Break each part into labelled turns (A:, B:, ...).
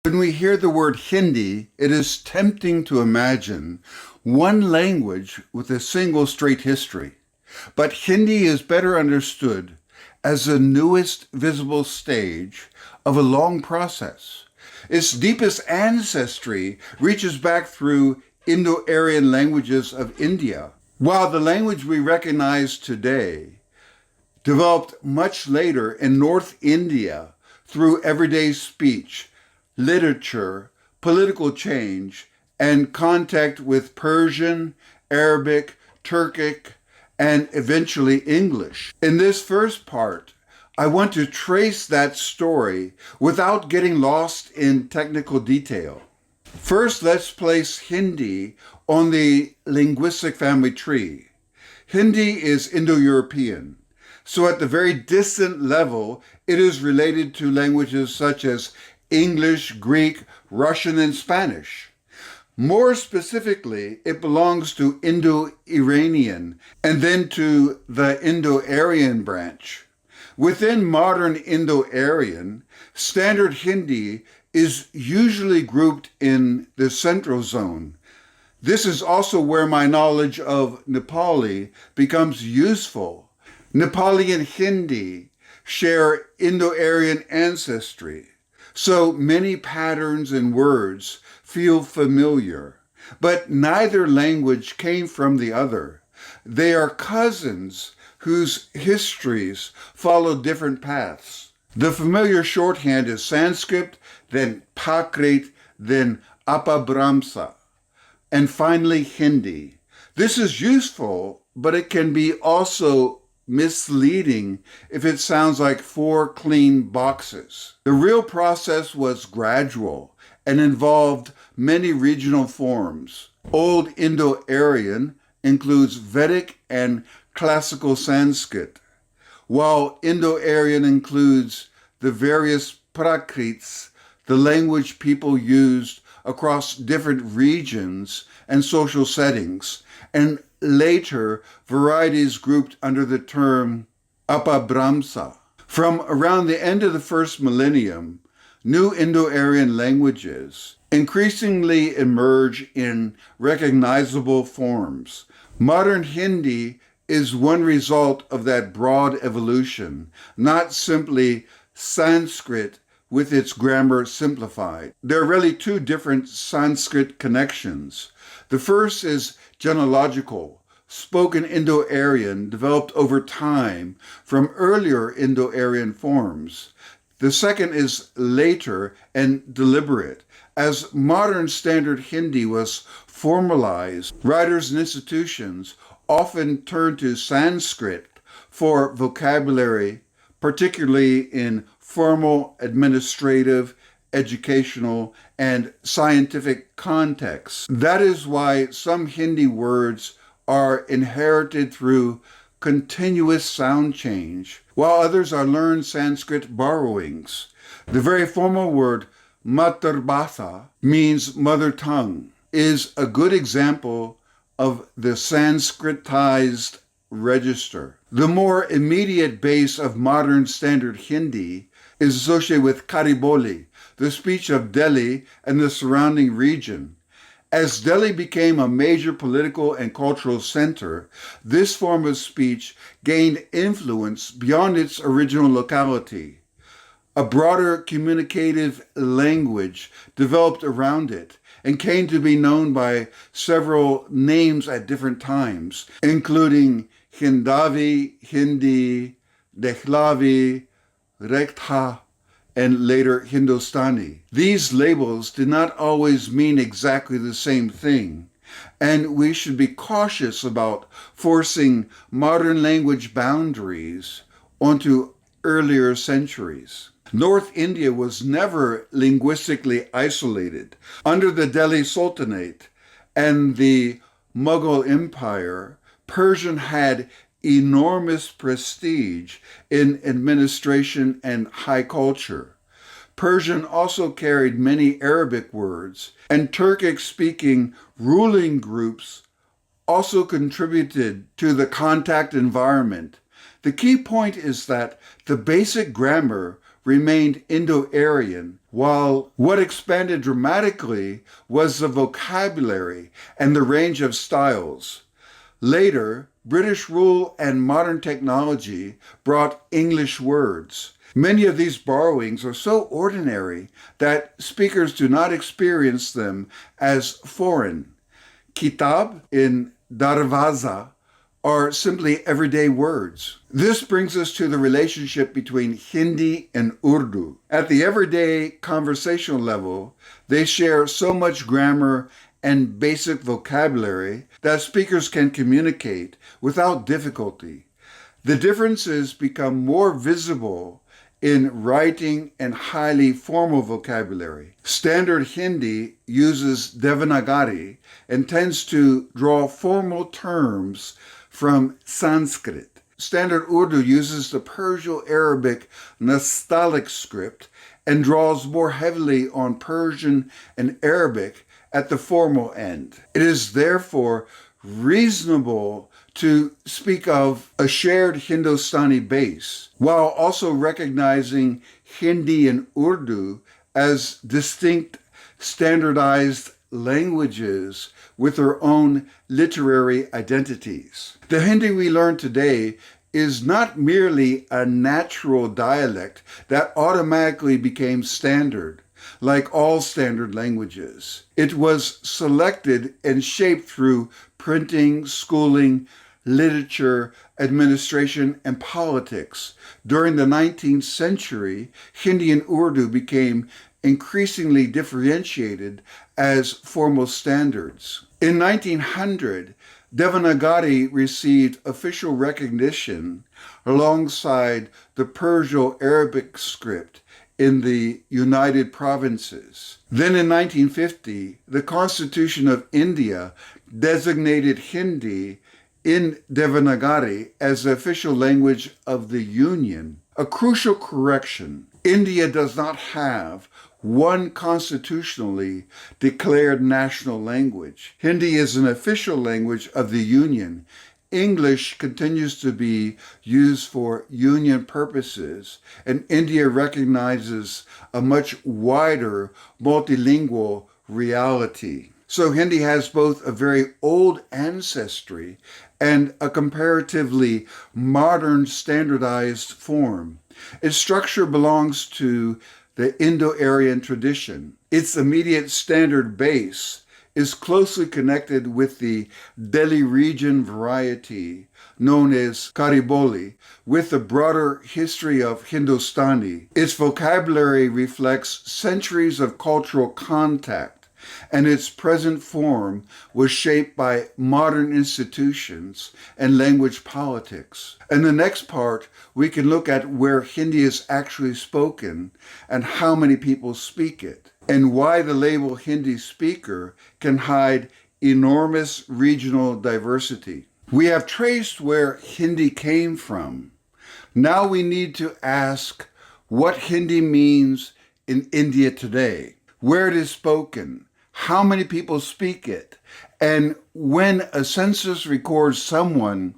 A: When we hear the word Hindi, it is tempting to imagine one language with a single straight history. But Hindi is better understood as the newest visible stage of a long process. Its deepest ancestry reaches back through Indo-Aryan languages of India, while the language we recognize today developed much later in North India through everyday speech, literature, political change, and contact with Persian, Arabic, Turkic, and eventually English. In this first part, I want to trace that story without getting lost in technical detail. First, let's place Hindi on the linguistic family tree. Hindi is Indo-European, so at the very distant level, it is related to languages such as English, Greek, Russian, and Spanish. More specifically, it belongs to Indo-Iranian and then to the Indo-Aryan branch. Within modern Indo-Aryan, Standard Hindi is usually grouped in the Central Zone. This is also where my knowledge of Nepali becomes useful. Nepali and Hindi share Indo-Aryan ancestry, so many patterns and words feel familiar, but neither language came from the other. They are cousins whose histories follow different paths. The familiar shorthand is Sanskrit, then Prakrit, then Apabhramsa, and finally Hindi. This is useful, but it can be also misleading if it sounds like four clean boxes. The real process was gradual and involved many regional forms. Old Indo-Aryan includes Vedic and Classical Sanskrit, while Indo-Aryan includes the various Prakrits, the language people used across different regions and social settings, and later varieties grouped under the term Apabhramsa. From around the end of the first millennium, new Indo-Aryan languages increasingly emerge in recognizable forms. Modern Hindi is one result of that broad evolution, not simply Sanskrit with its grammar simplified. There are really two different Sanskrit connections. The first is genealogical, spoken Indo-Aryan developed over time from earlier Indo-Aryan forms. The second is later and deliberate. As modern standard Hindi was formalized, writers and institutions often turned to Sanskrit for vocabulary, particularly in formal, administrative, educational, and scientific contexts. That is why some Hindi words are inherited through continuous sound change, while others are learned Sanskrit borrowings. The very formal word Matarbhatha means mother tongue, is a good example of the Sanskritized register. The more immediate base of modern standard Hindi is associated with Kariboli, the speech of Delhi and the surrounding region. As Delhi became a major political and cultural center, this form of speech gained influence beyond its original locality. A broader communicative language developed around it and came to be known by several names at different times, including Hindavi, Hindi, Dehlavi, Rektha, and later Hindustani. These labels did not always mean exactly the same thing, and we should be cautious about forcing modern language boundaries onto earlier centuries. North India was never linguistically isolated. Under the Delhi Sultanate and the Mughal Empire, Persian had enormous prestige in administration and high culture. Persian also carried many Arabic words, and Turkic-speaking ruling groups also contributed to the contact environment. The key point is that the basic grammar remained Indo-Aryan, while what expanded dramatically was the vocabulary and the range of styles. Later, British rule and modern technology brought English words. Many of these borrowings are so ordinary that speakers do not experience them as foreign. Kitab in Darwaza are simply everyday words. This brings us to the relationship between Hindi and Urdu. At the everyday conversational level, they share so much grammar and basic vocabulary that speakers can communicate without difficulty. The differences become more visible in writing and highly formal vocabulary. Standard Hindi uses Devanagari and tends to draw formal terms from Sanskrit. Standard Urdu uses the Persian-Arabic Nastaliq script and draws more heavily on Persian and Arabic at the formal end. It is therefore reasonable to speak of a shared Hindustani base, while also recognizing Hindi and Urdu as distinct standardized languages with their own literary identities. The Hindi we learn today is not merely a natural dialect that automatically became standard, like all standard languages. It was selected and shaped through printing, schooling, literature, administration, and politics. During the 19th century, Hindi and Urdu became increasingly differentiated as formal standards. In 1900, Devanagari received official recognition alongside the Persian-Arabic script in the United Provinces. Then in 1950, the Constitution of India designated Hindi in Devanagari as the official language of the Union. A crucial correction: India does not have one constitutionally declared national language. Hindi is an official language of the Union. English continues to be used for union purposes, and India recognizes a much wider multilingual reality. So Hindi has both a very old ancestry and a comparatively modern standardized form. Its structure belongs to the Indo-Aryan tradition. Its immediate standard base is closely connected with the Delhi region variety known as Kariboli, with the broader history of Hindustani. Its vocabulary reflects centuries of cultural contact, and its present form was shaped by modern institutions and language politics. In the next part, we can look at where Hindi is actually spoken and how many people speak it, and why the label Hindi speaker can hide enormous regional diversity. We have traced where Hindi came from. Now we need to ask what Hindi means in India today, where it is spoken, how many people speak it, and when a census records someone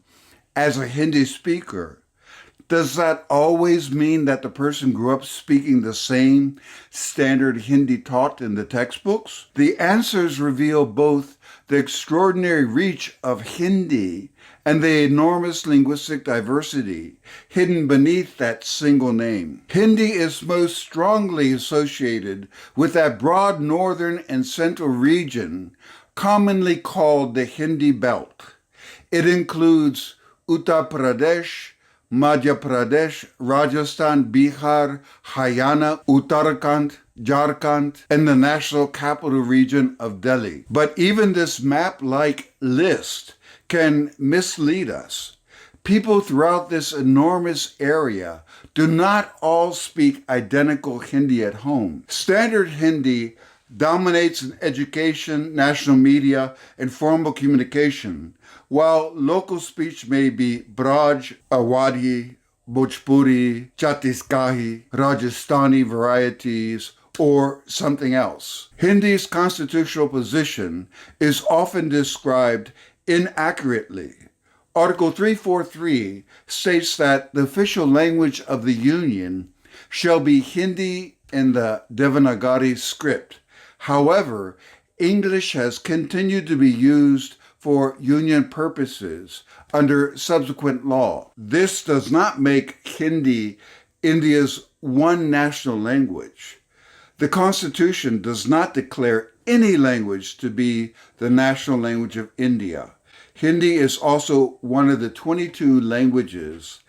A: as a Hindi speaker, does that always mean that the person grew up speaking the same standard Hindi taught in the textbooks? The answers reveal both the extraordinary reach of Hindi and the enormous linguistic diversity hidden beneath that single name. Hindi is most strongly associated with that broad northern and central region commonly called the Hindi Belt. It includes Uttar Pradesh, Madhya Pradesh, Rajasthan, Bihar, Haryana, Uttarakhand, Jharkhand, and the national capital region of Delhi. But even this map-like list can mislead us. People throughout this enormous area do not all speak identical Hindi at home. Standard Hindi dominates in education, national media, and formal communication, while local speech may be Braj, Awadhi, Bhojpuri, Chhattisgarhi, Rajasthani varieties, or something else. Hindi's constitutional position is often described inaccurately. Article 343 states that the official language of the Union shall be Hindi in the Devanagari script. However, English has continued to be used for union purposes under subsequent law. This does not make Hindi India's one national language. The Constitution does not declare any language to be the national language of India. Hindi is also one of the 22 languages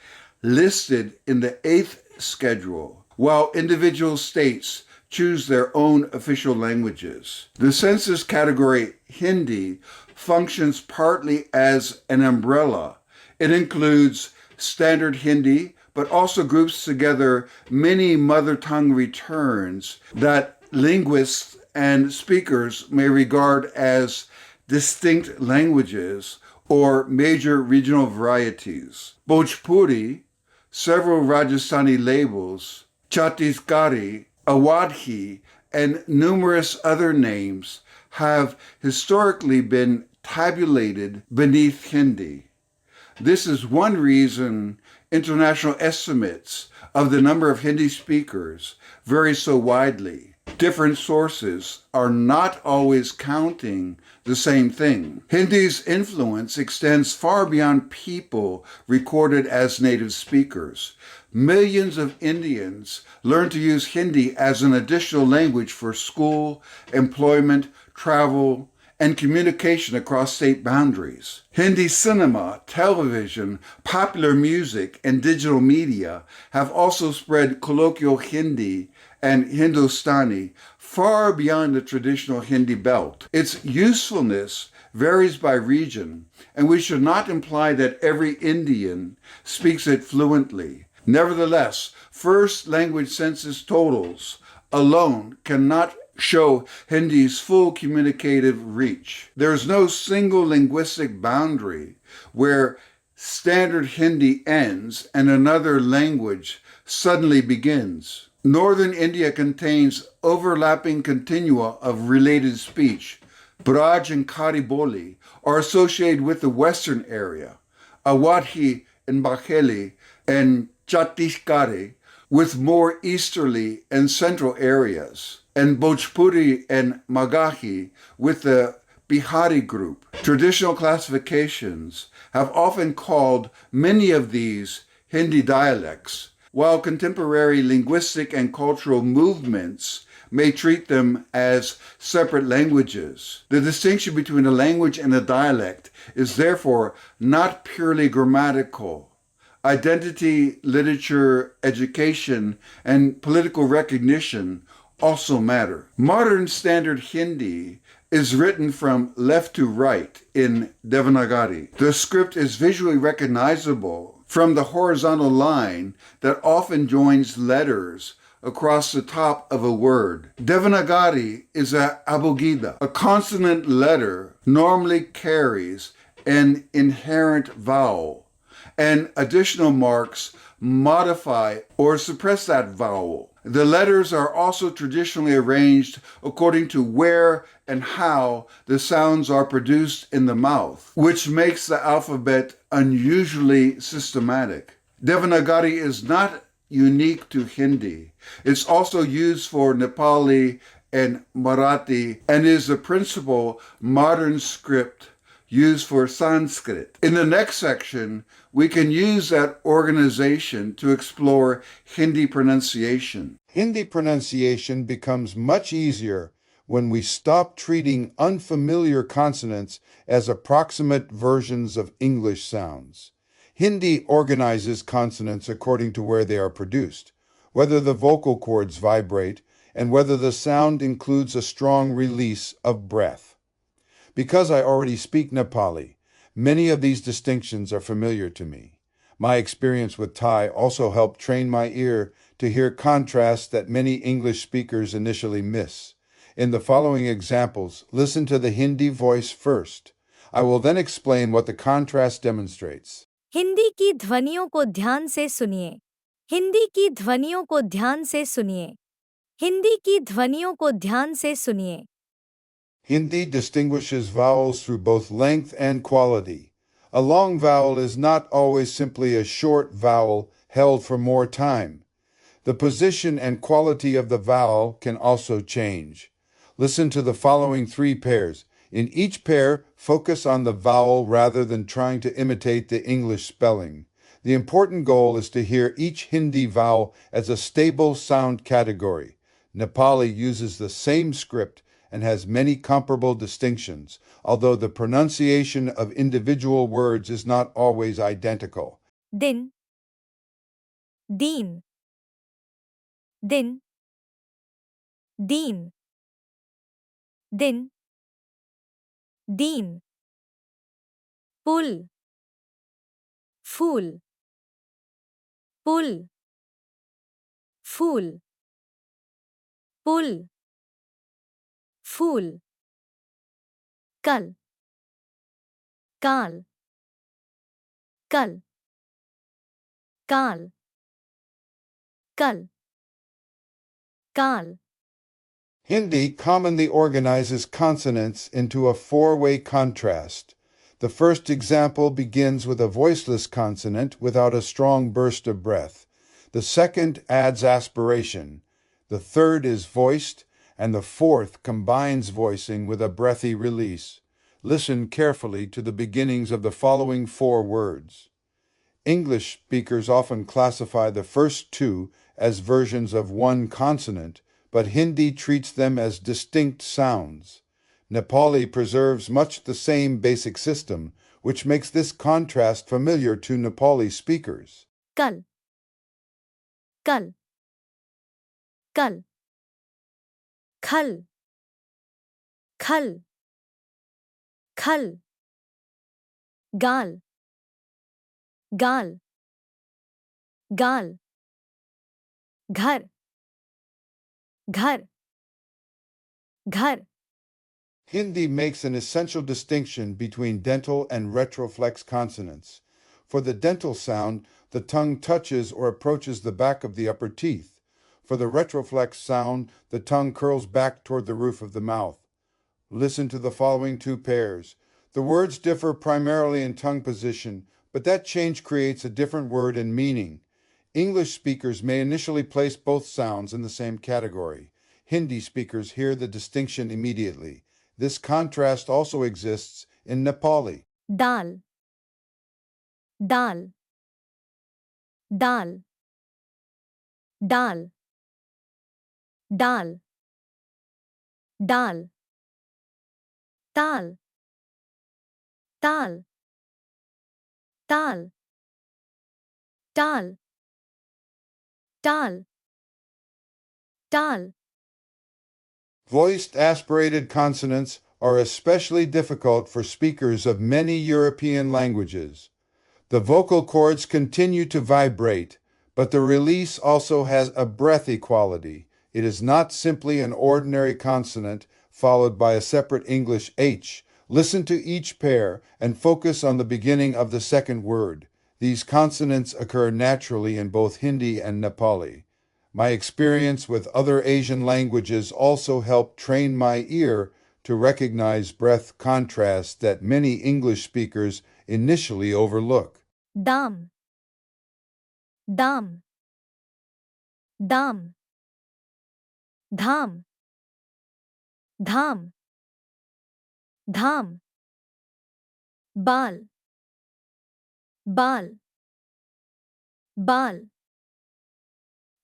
A: listed in the 8th schedule, while individual states choose their own official languages. The census category Hindi functions partly as an umbrella. It includes standard Hindi, but also groups together many mother tongue returns that linguists and speakers may regard as distinct languages or major regional varieties. Bhojpuri, several Rajasthani labels, Chhattisgarhi, Awadhi, and numerous other names have historically been tabulated beneath Hindi. This is one reason international estimates of the number of Hindi speakers vary so widely. Different sources are not always counting the same thing. Hindi's influence extends far beyond people recorded as native speakers. Millions of Indians learn to use Hindi as an additional language for school, employment, travel, and communication across state boundaries. Hindi cinema, television, popular music, and digital media have also spread colloquial Hindi and Hindustani far beyond the traditional Hindi belt. Its usefulness varies by region, and we should not imply that every Indian speaks it fluently. Nevertheless, first language census totals alone cannot show Hindi's full communicative reach. There is no single linguistic boundary where standard Hindi ends and another language suddenly begins. Northern India contains overlapping continua of related speech. Braj and Kariboli are associated with the western area, Awadhi and Bagheli and Chhattisgarhi with more easterly and central areas, and Bhojpuri and Magahi with the Bihari group. Traditional classifications have often called many of these Hindi dialects, while contemporary linguistic and cultural movements may treat them as separate languages. The distinction between a language and a dialect is therefore not purely grammatical. Identity, literature, education, and political recognition also matter. Modern Standard Hindi is written from left to right in Devanagari. The script is visually recognizable from the horizontal line that often joins letters across the top of a word. Devanagari is a abugida. A consonant letter normally carries an inherent vowel, and additional marks modify or suppress that vowel. The letters are also traditionally arranged according to where and how the sounds are produced in the mouth, which makes the alphabet unusually systematic. Devanagari is not unique to Hindi. It's also used for Nepali and Marathi and is the principal modern script used for Sanskrit. In the next section, we can use that organization to explore Hindi pronunciation.
B: Hindi pronunciation becomes much easier when we stop treating unfamiliar consonants as approximate versions of English sounds. Hindi organizes consonants according to where they are produced, whether the vocal cords vibrate, and whether the sound includes a strong release of breath. Because I already speak Nepali, many of these distinctions are familiar to me. My experience with Thai also helped train my ear to hear contrasts that many English speakers initially miss. In the following examples, listen to the Hindi voice first. I will then explain what the contrast demonstrates.
C: Hindi की ध्वनियों को ध्यान से सुनिए। हिंदी की ध्वनियों को ध्यान से सुनिए। हिंदी की ध्वनियों को ध्यान से सुनिए।
B: Hindi distinguishes vowels through both length and quality. A long vowel is not always simply a short vowel held for more time. The position and quality of the vowel can also change. Listen to the following three pairs. In each pair, focus on the vowel rather than trying to imitate the English spelling. The important goal is to hear each Hindi vowel as a stable sound category. Nepali uses the same script and has many comparable distinctions, although the pronunciation of individual words is not always identical.
C: दिन दीन दिन दीन दिन दीन पुल फूल पुल फूल पुल फूल कल काल कल काल कल काल
B: Hindi commonly organizes consonants into a four-way contrast. The first example begins with a voiceless consonant without a strong burst of breath. The second adds aspiration. The third is voiced, and the fourth combines voicing with a breathy release. Listen carefully to the beginnings of the following four words. English speakers often classify the first two as versions of one consonant, but Hindi treats them as distinct sounds. Nepali preserves much the same basic system, which makes this contrast familiar to Nepali speakers.
C: कल कल कल खल खल खल गाल गाल गाल घर घर घर
B: Hindi makes an essential distinction between dental and retroflex consonants. For the dental sound, the tongue touches or approaches the back of the upper teeth. For the retroflex sound, the tongue curls back toward the roof of the mouth. Listen to the following two pairs. The words differ primarily in tongue position, but that change creates a different word and meaning. English speakers may initially place both sounds in the same category. Hindi speakers hear the distinction immediately. This contrast also exists in Nepali.
C: दाल दाल दाल दाल दाल दाल ताल ताल ताल ताल ताल ताल
B: Voiced aspirated consonants are especially difficult for speakers of many European languages. The vocal cords continue to vibrate, but the release also has a breathy quality. It is not simply an ordinary consonant followed by a separate English H. Listen to each pair and focus on the beginning of the second word. These consonants occur naturally in both Hindi and Nepali. My experience with other Asian languages also helped train my ear to recognize breath contrasts that many English speakers initially overlook.
C: दाम दाम दाम धाम धाम धाम बाल बाल बाल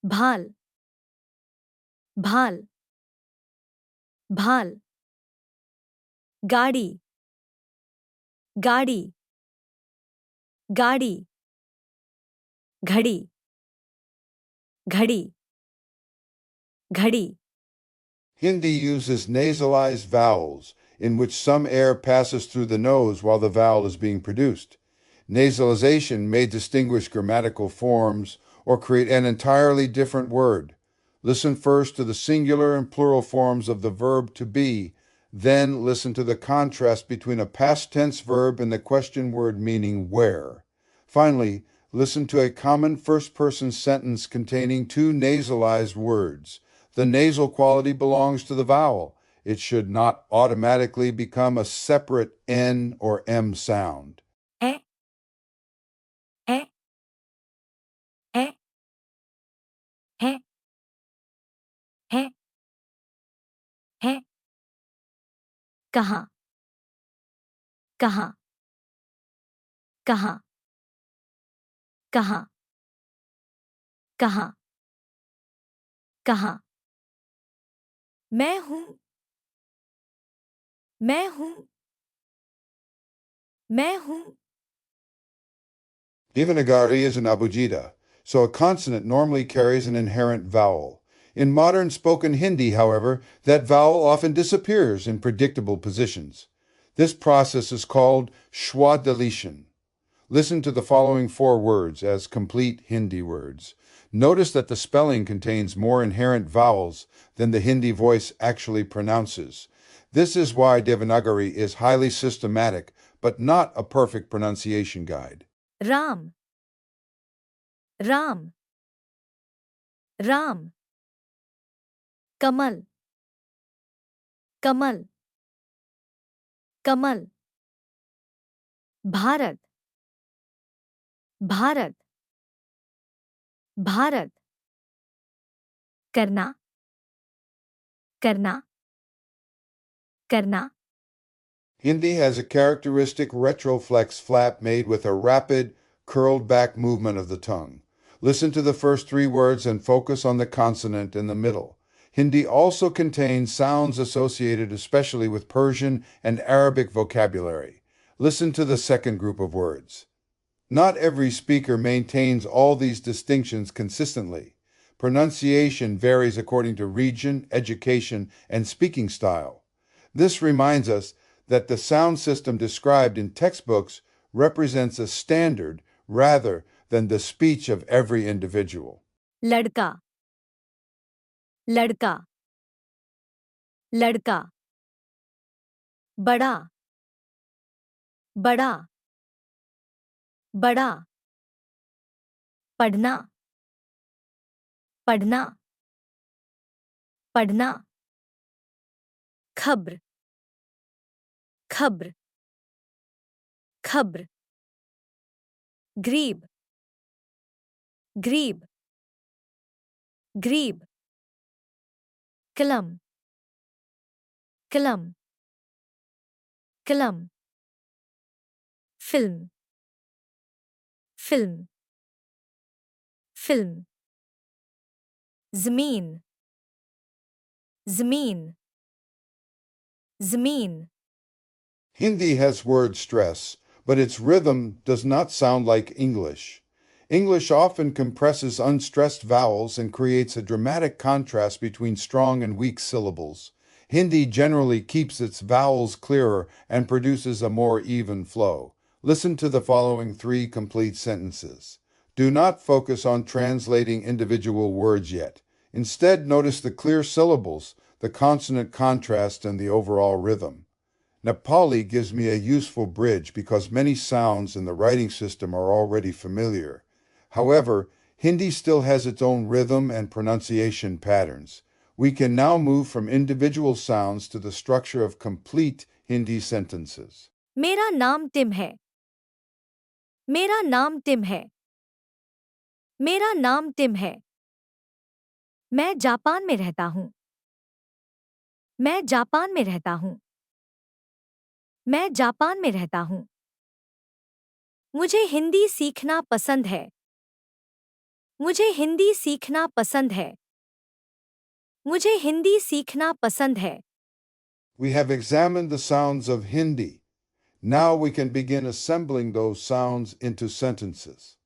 C: भाल भाल भाल गाड़ी गाड़ी गाड़ी घड़ी घड़ी घड़ी
B: Hindi uses nasalized vowels, in which some air passes through the nose while the vowel is being produced. Nasalization may distinguish grammatical forms or create an entirely different word. Listen first to the singular and plural forms of the verb to be, then listen to the contrast between a past tense verb and the question word meaning where. Finally, listen to a common first-person sentence containing two nasalized words. The nasal quality belongs to the vowel. It should not automatically become a separate N or M sound.
C: ए ए ए ए कहाँ कहाँ कहाँ कहाँ कहाँ कहाँ मैं हूँ मैं हूँ मैं हूँ
B: Devanagari is an abugida, so a consonant normally carries an inherent vowel. In modern spoken Hindi, however, that vowel often disappears in predictable positions. This process is called schwa deletion. Listen to the following four words as complete Hindi words. Notice that the spelling contains more inherent vowels than the Hindi voice actually pronounces. This is why Devanagari is highly systematic, but not a perfect pronunciation guide.
C: Ram Ram Ram Kamal Kamal Kamal Bharat Bharat Bharat करना करना करना
B: Hindi has a characteristic retroflex flap made with a rapid, curled back movement of the tongue. Listen to the first three words and focus on the consonant in the middle. Hindi also contains sounds associated especially with Persian and Arabic vocabulary. Listen to the second group of words. Not every speaker maintains all these distinctions consistently. Pronunciation varies according to region, education, and speaking style. This reminds us that the sound system described in textbooks represents a standard rather than the speech of every individual.
C: लड़का लड़का लड़का बड़ा बड़ा बड़ा पढ़ना पढ़ना पढ़ना खब्र खब्र खब्र ग्रीब ग्रीब ग्रीब कलम कलम कलम फिल्म फिल्म फिल्म जमीन जमीन जमीन
B: Hindi has word stress, but its rhythm does not sound like English. English often compresses unstressed vowels and creates a dramatic contrast between strong and weak syllables. Hindi generally keeps its vowels clearer and produces a more even flow. Listen to the following three complete sentences. Do not focus on translating individual words yet. Instead, notice the clear syllables, the consonant contrast, and the overall rhythm. Nepali gives me a useful bridge because many sounds in the writing system are already familiar. However, Hindi still has its own rhythm and pronunciation patterns. We can now move from individual sounds to the structure of complete Hindi sentences.
C: मेरा नाम Tim है मेरा नाम Tim है मेरा नाम Tim है मैं जापान में रहता हूँ मैं जापान में रहता हूँ मैं जापान में रहता हूँ मुझे हिंदी सीखना पसंद है मुझे हिंदी सीखना पसंद है मुझे हिंदी सीखना पसंद है
B: We have examined the sounds of Hindi. Now we can begin assembling those sounds into sentences.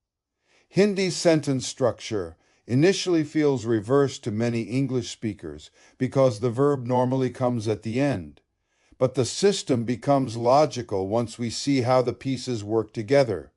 B: Hindi sentence structure initially feels reversed to many English speakers because the verb normally comes at the end. But the system becomes logical once we see how the pieces work together.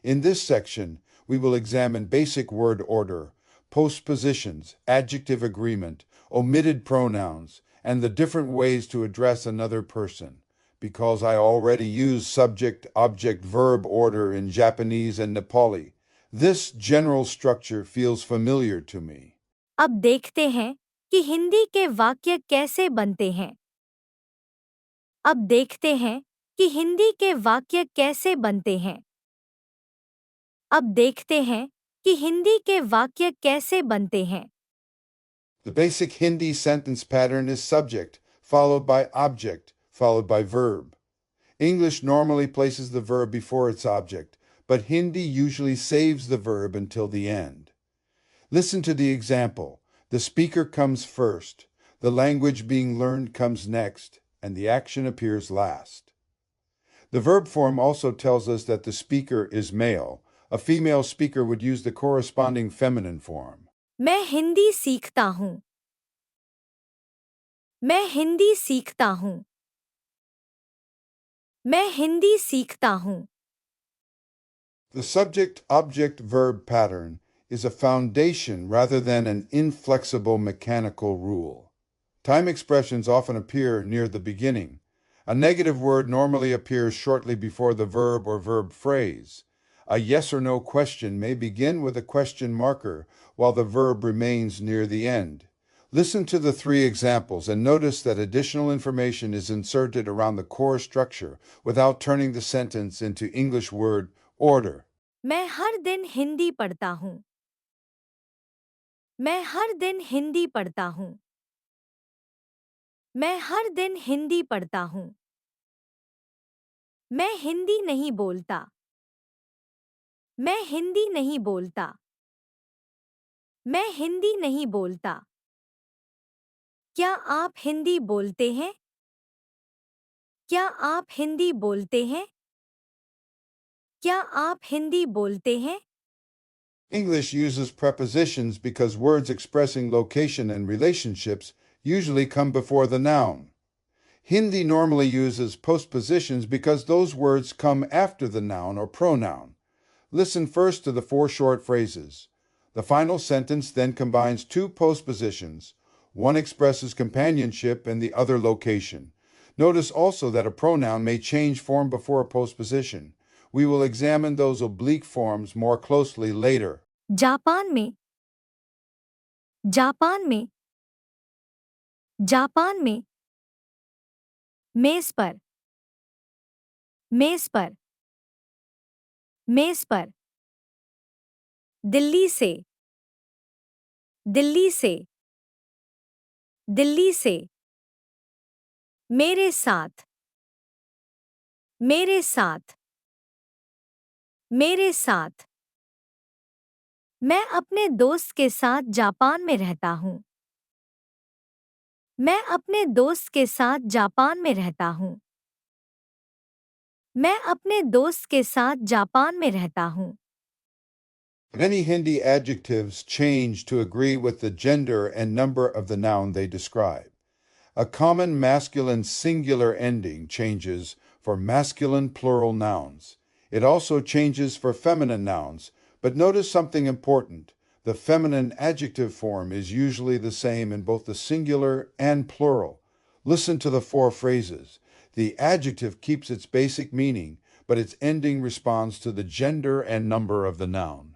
B: In this section, we will examine basic word order, postpositions, adjective agreement, omitted pronouns, and the different ways to address another person. Because I already use subject, object, verb order in Japanese and Nepali, this general structure feels familiar to me.
C: अब देखते हैं कि हिंदी के वाक्य कैसे बनते हैं अब देखते हैं कि हिंदी के वाक्य कैसे बनते हैं अब देखते हैं कि हिंदी के वाक्य कैसे बनते हैं
B: The basic Hindi sentence pattern is subject, followed by object, followed by verb. English normally places the verb before its object, but Hindi usually saves the verb until the end. Listen to the example. The speaker comes first, the language being learned comes next, and the action appears last. The verb form also tells us that the speaker is male. A female speaker would use the corresponding feminine form.
C: मैं हिंदी सीखता हूँ. मैं हिंदी सीखता हूँ. मैं हिंदी सीखता हूँ.
B: The subject-object-verb pattern is a foundation rather than an inflexible mechanical rule. Time expressions often appear near the beginning. A negative word normally appears shortly before the verb or verb phrase. A yes or no question may begin with a question marker while the verb remains near the end. Listen to the three examples and notice that additional information is inserted around the core structure without turning the sentence into English word order.
C: मैं हर दिन हिंदी पढ़ता हूँ. मैं हर दिन हिंदी पढ़ता हूँ. मैं हर दिन हिंदी पढ़ता हूँ. मैं हिंदी नहीं बोलता. मैं हिंदी नहीं बोलता. मैं हिंदी नहीं बोलता. क्या आप हिंदी बोलते हैं? क्या आप हिंदी बोलते हैं? क्या आप हिंदी बोलते हैं?
B: English uses prepositions because words expressing location and relationships usually come before the noun. Hindi normally uses postpositions because those words come after the noun or pronoun. Listen first to the four short phrases. The final sentence then combines two postpositions. One expresses companionship and the other location. Notice also that a pronoun may change form before a postposition. We will examine those oblique forms more closely later.
C: Japan में. Japan में. Japan में. मेज पर. मेज पर. मेज पर. दिल्ली से. दिल्ली से. दिल्ली से. मेरे साथ. मेरे साथ. मेरे साथ. मैं अपने दोस्त के साथ जापान में रहता हूँ. मैं अपने दोस्त के साथ जापान में रहता हूँ. मैं अपने दोस्त के साथ जापान में रहता हूँ.
B: Many Hindi adjectives change to agree with the gender and number of the noun they describe. A common masculine singular ending changes for masculine plural nouns. It also changes for feminine nouns, but notice something important. The feminine adjective form is usually the same in both the singular and plural. Listen to the four phrases. The adjective keeps its basic meaning, but its ending responds to the gender and number of the noun.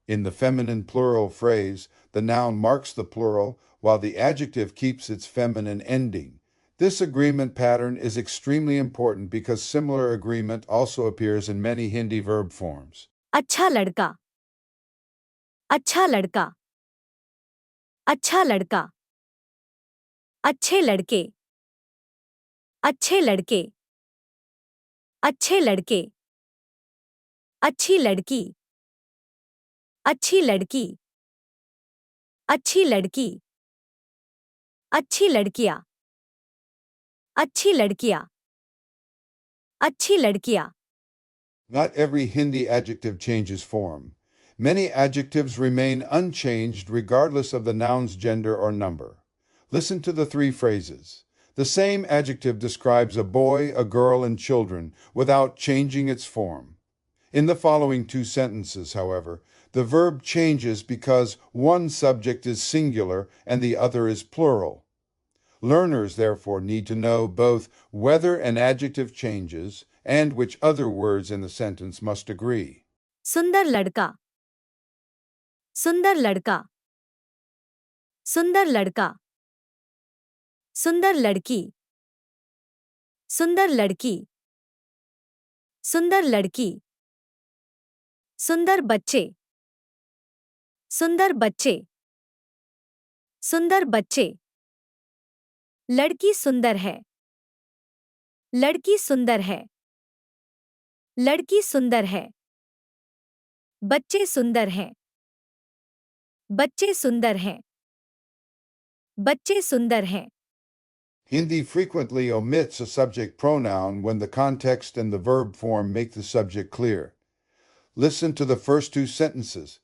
B: In the feminine plural phrase, the noun marks the plural, while the adjective keeps its feminine ending. This agreement pattern is extremely important because similar agreement also appears in many Hindi verb forms.
C: अच्छा लड़का. अच्छा लड़का. अच्छा लड़का. अच्छे लड़के. अच्छे लड़के. अच्छे लड़के. अच्छी लड़की. अच्छी लड़की. अच्छी लड़की. अच्छी लड़कियाँ. अच्छी लड़कियाँ. अच्छी लड़कियाँ.
B: Not every Hindi adjective changes form. Many adjectives remain unchanged regardless of the noun's gender or number. Listen to the three phrases. The same adjective describes a boy, a girl, and children without changing its form. In the following two sentences, however, the verb changes because one subject is singular and the other is plural. Learners, therefore, need to know both whether an adjective changes and which other words in the sentence must agree.
C: सुंदर लड़का. सुंदर लड़का. सुंदर लड़का. सुंदर लड़की. सुंदर लड़की. सुंदर लड़की. सुंदर बच्चे. सुंदर बच्चे. सुंदर बच्चे. लड़की सुंदर है. लड़की सुंदर है। लड़की सुंदर है। बच्चे सुंदर हैं। बच्चे सुंदर हैं। बच्चे सुंदर हैं।
B: Hindi frequently omits a subject pronoun when the context and the verb form make the subject clear. Listen to the first two sentences.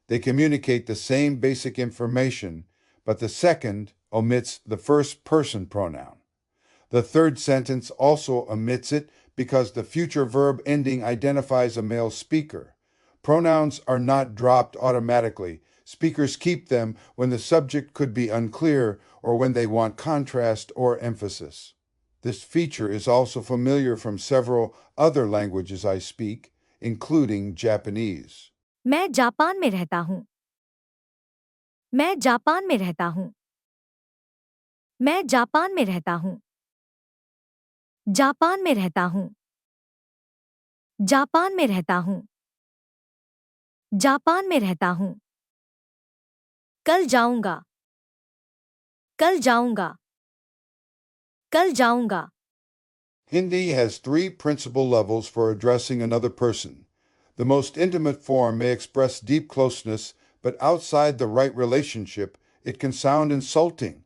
B: They communicate the same basic information, but the second omits the first person pronoun. The third sentence also omits it because the future verb ending identifies a male speaker. Pronouns are not dropped automatically. Speakers keep them when the subject could be unclear or when they want contrast or emphasis. This feature is also familiar from several other languages I speak, including Japanese.
C: मैं Japan में रहता हूँ। मैं Japan में रहता हूँ। मैं Japan में रहता हूँ। जापान में रहता हूँ। जापान में रहता हूँ। जापान में रहता हूँ। कल जाऊंगा। कल जाऊंगा। कल जाऊंगा।
B: Hindi has three principal levels for addressing another person. The most intimate form may express deep closeness, but outside the right relationship, it can sound insulting.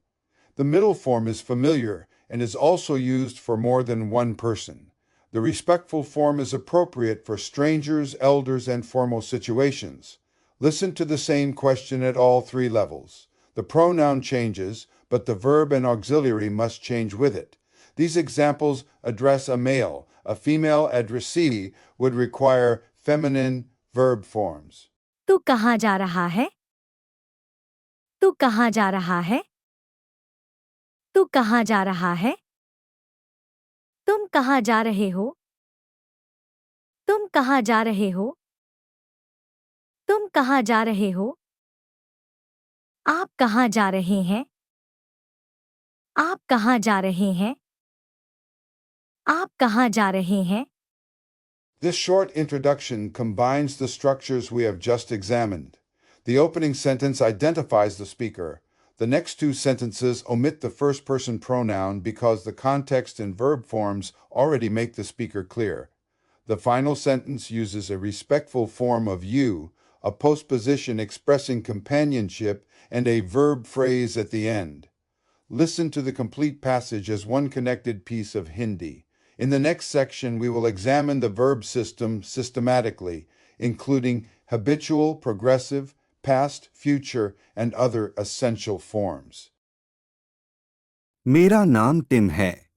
B: The middle form is familiar and is also used for more than one person. The respectful form is appropriate for strangers, elders, and formal situations. Listen to the same question at all three levels. The pronoun changes, but the verb and auxiliary must change with it. These examples address a male. A female addressee would require feminine verb forms.
C: तू कहाँ जा रहा है? तू कहाँ जा रहा है? तू कहाँ जा रहा है? तुम कहाँ जा रहे हो? तुम कहाँ जा रहे हो? तुम कहाँ जा रहे हो? आप कहाँ जा रहे हैं? आप कहाँ जा रहे हैं? आप कहाँ जा रहे हैं?
B: This short introduction combines the structures we have just examined. The opening sentence identifies the speaker. The next two sentences omit the first person pronoun because the context and verb forms already make the speaker clear. The final sentence uses a respectful form of you, a postposition expressing companionship, and a verb phrase at the end. Listen to the complete passage as one connected piece of Hindi. In the next section, we will examine the verb system systematically, including habitual, progressive, past, future, and other essential forms.
D: मेरा नाम Tim है।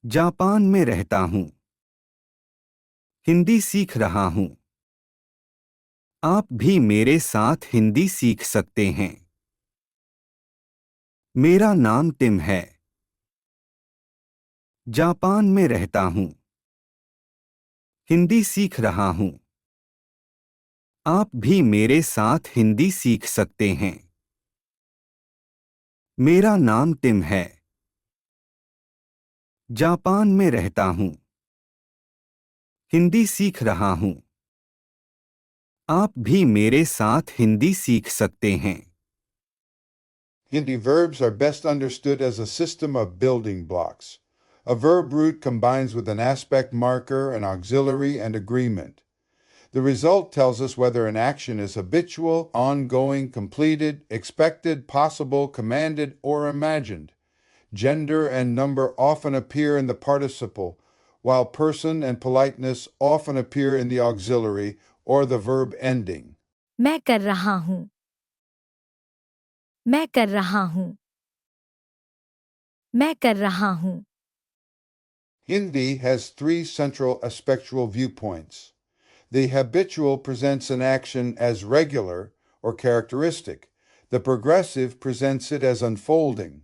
D: Japan में रहता हूँ। हिंदी सीख रहा हूँ। आप भी मेरे साथ हिंदी सीख सकते हैं। मेरा नाम टिम है। जापान में रहता हूँ। हिंदी सीख रहा हूँ। आप भी मेरे साथ हिंदी सीख सकते हैं। मेरा नाम टिम है। जापान में रहता हूँ। हिंदी सीख रहा हूँ। आप भी मेरे साथ हिंदी सीख सकते हैं।
B: Hindi verbs are best understood as a system of building blocks. A verb root combines with an aspect marker, an auxiliary, and agreement. The result tells us whether an action is habitual, ongoing, completed, expected, possible, commanded, or imagined. Gender and number often appear in the participle, while person and politeness often appear in the auxiliary or the verb ending.
C: मैं कर रहा हूँ। मैं कर रहा हूँ। मैं कर रहा हूँ।
B: Hindi has three central aspectual viewpoints. The habitual presents an action as regular or characteristic. The progressive presents it as unfolding.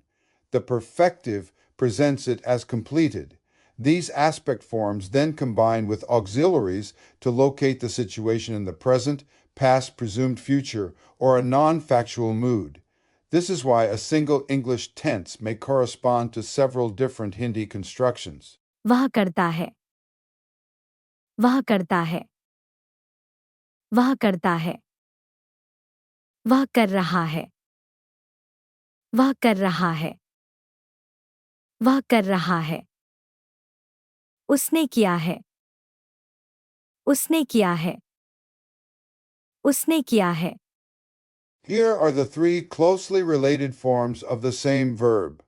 B: The perfective presents it as completed. These aspect forms then combine with auxiliaries to locate the situation in the present, past, presumed future, or a non-factual mood. This is why a single English tense may correspond to several different Hindi constructions.
C: वह करता है। वह करता है। वह करता है। वह कर रहा है। वह कर रहा है। वह कर रहा है। उसने किया है। उसने किया है। उसने किया है।
B: Here are the three closely related forms of the same verb.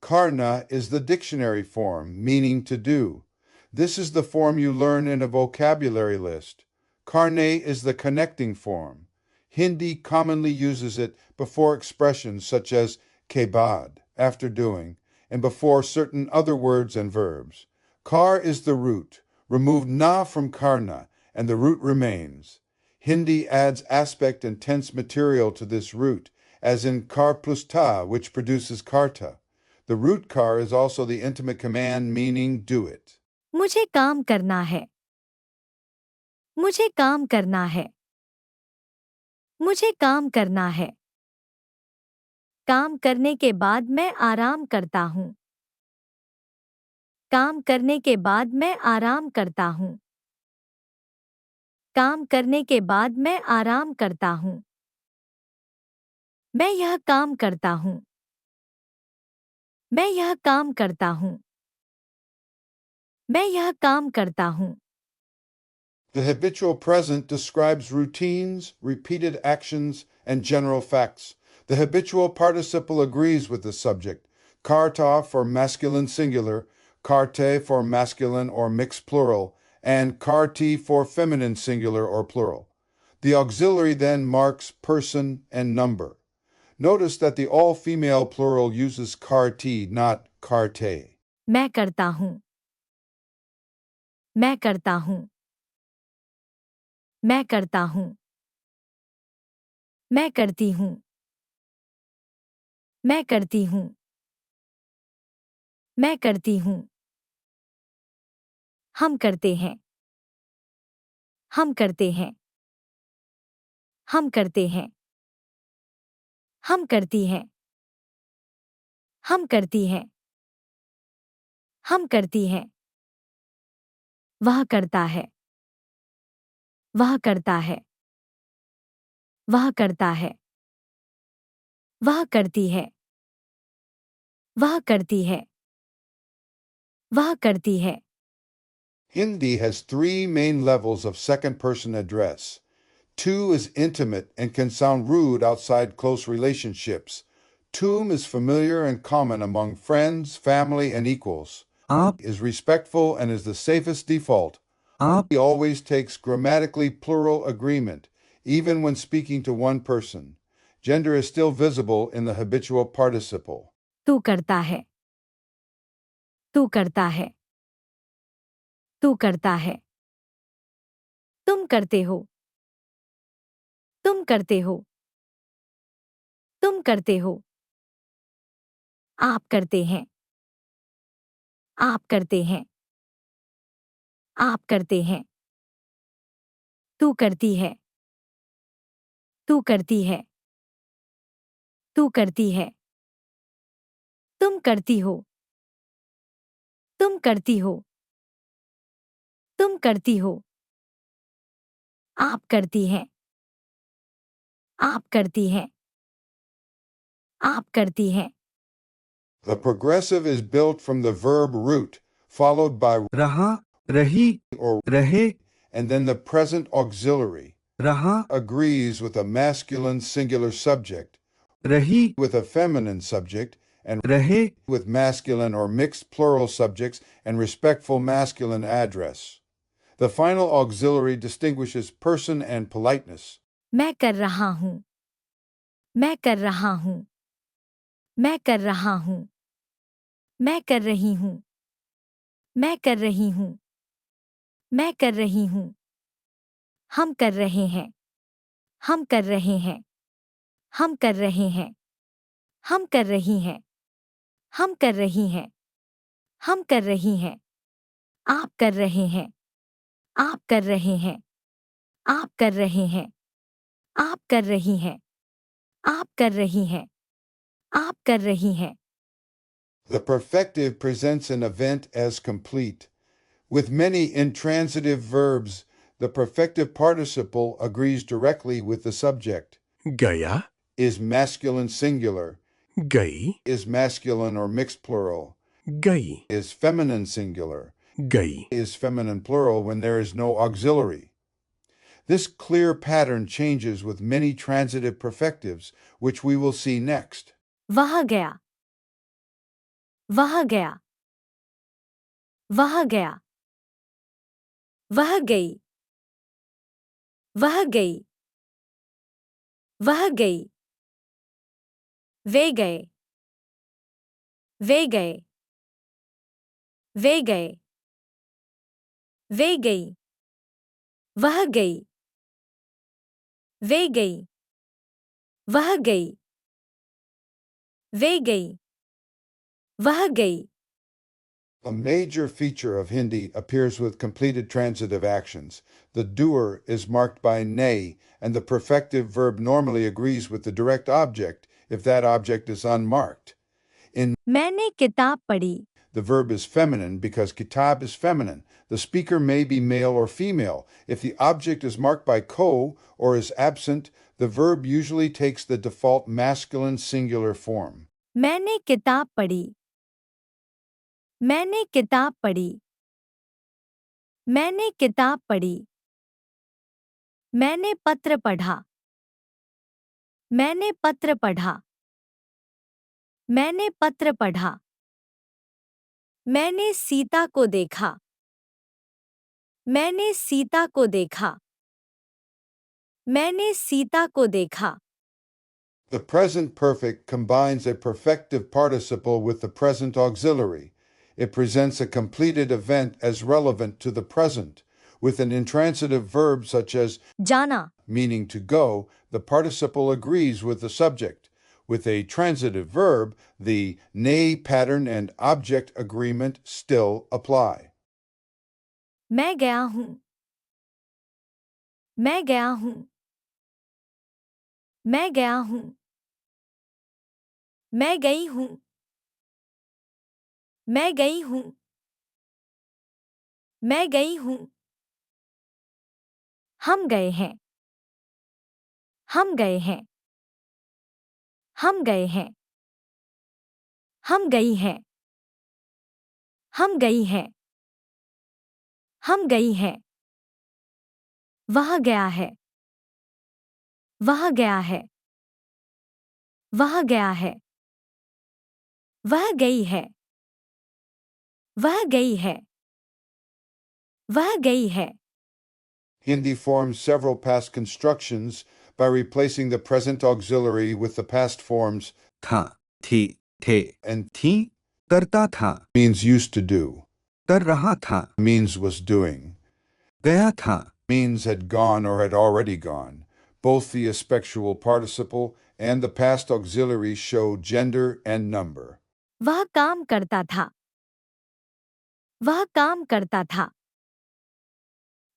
B: Karna is the dictionary form, meaning to do. This is the form you learn in a vocabulary list. Karne is the connecting form. Hindi commonly uses it before expressions such as kebad, after doing, and before certain other words and verbs. Kar is the root. Remove na from karna, and the root remains. Hindi adds aspect and tense material to this root, as in kar plus ta, which produces karta. The root kar is also the intimate command meaning do it.
C: मुझे काम करना है। मुझे काम करना है। मुझे काम करना है। काम करने के बाद मैं आराम करता हूँ। काम करने के बाद मैं आराम करता हूँ। काम करने के बाद मैं आराम करता हूँ। मैं यह काम करता हूँ। मैं यह काम करता हूँ। मैं यह काम करता हूँ।
B: The habitual present describes routines, repeated actions, and general facts. The habitual participle agrees with the subject. Karta for masculine singular, karte for masculine or mixed plural, and karti for feminine singular or plural. The auxiliary then marks person and number. Notice that the all-female plural uses karti, not karte.
C: मैं करता हूँ। मैं करता हूँ। मैं करता हूँ। मैं करती हूँ। मैं करती हूँ। मैं करती हूँ। हम करते हैं। हम करते हैं। हम करते हैं। हम करती हैं। हम करती हैं। हम करती हैं। वह करता है। वह करता है। वह करता है। वह करती है। वह करती है। वह करती है।
B: Hindi has three main levels of second person address. Tu is intimate and can sound rude outside close relationships. Tum is familiar and common among friends, family, and equals.
D: आप
B: Is respectful and is the safest default.
D: आप
B: He always takes grammatically plural agreement, even when speaking to one person. Gender is still visible in the habitual participle.
C: तू करता है। तू करता है। तू करता है। तुम करते हो। तुम करते हो। तुम करते हो। आप करते हैं। आप करते हैं। आप करते हैं। तू करती है। तू करती है। तू करती है। तुम करती हो। तुम करती हो। तुम करती हो। आप करती हैं। आप करती हैं। आप करती हैं।
B: The progressive is built from the verb root, followed by
D: रहा रही
B: or
D: रहे
B: and then the present auxiliary.
D: रहा
B: Agrees with a masculine singular subject,
D: रही
B: with a feminine subject, and
D: रहे
B: with masculine or mixed plural subjects and respectful masculine address. The final auxiliary distinguishes person and politeness.
C: मैं कर रहा हूँ। मैं कर रहा हूँ। मैं कर रहा हूँ। मैं कर रही हूँ। मैं कर रही हूँ। मैं कर रही हूँ। हम कर रहे हैं। हम कर रहे हैं। हम कर रहे हैं। हम कर रही हैं। हम कर रही हैं। हम कर रही हैं। आप कर रहे हैं। आप कर रहे हैं। आप कर रहे हैं। आप कर रही हैं। आप कर रही हैं। आप कर रही हैं।
B: The perfective presents an event as complete. With many intransitive verbs, the perfective participle agrees directly with the subject.
E: गया
B: Is masculine singular,
E: गई
B: is masculine or mixed plural,
E: गई
B: is feminine singular,
E: गई.
B: is feminine plural when there is no auxiliary. This clear pattern changes with many transitive perfectives, which we will see next.
C: वह गया, वह गया, वह गया, वह गई, वह गई, वह गई, वे गए, वे गए, वे गए, वे गई, वह गई, वे गई, वह गई, वे गई, वह गई.
B: A major feature of Hindi appears with completed transitive actions. The doer is marked by ne, and the perfective verb normally agrees with the direct object if that object is unmarked. In
C: मैंने किताब पढ़ी.
B: the verb is feminine because kitab is feminine. The speaker may be male or female. If the object is marked by ko or is absent, the verb usually takes the default masculine singular form.
C: मैंने किताब पढ़ी. मैंने किताब पढ़ी. मैंने किताब पढ़ी. मैंने पत्र पढ़ा. मैंने पत्र पढ़ा. मैंने पत्र पढ़ा. मैंने सीता को देखा. मैंने सीता को देखा. मैंने सीता को देखा.
B: The present perfect combines a perfective participle with the present auxiliary. It presents a completed event as relevant to the present. With an intransitive verb such as
C: जाना.
B: meaning to go, the participle agrees with the subject. With a transitive verb, the ne pattern and object agreement still apply.
C: मैं गया हूं. मैं गया हूं. मैं गया हूं. मैं गई हूं. मैं गई हूं. मैं गई हूं. हम गए हैं. हम गए हैं. हम गए हैं. हम गई हैं. हम गई हैं. हम गई हैं. वह गया है. वह गया है. वह गया है. वह गई है. वह गई है. वह गई है.
B: Hindi forms several past constructions by replacing the present auxiliary with the past forms
D: था, थी, थे,
B: and
D: थी, करता था,
B: means used to do,
D: कर रहा था,
B: means was doing,
D: गया था,
B: means had gone or had already gone. Both the aspectual participle and the past auxiliary show gender and number.
C: वह काम करता था. वह काम करता था.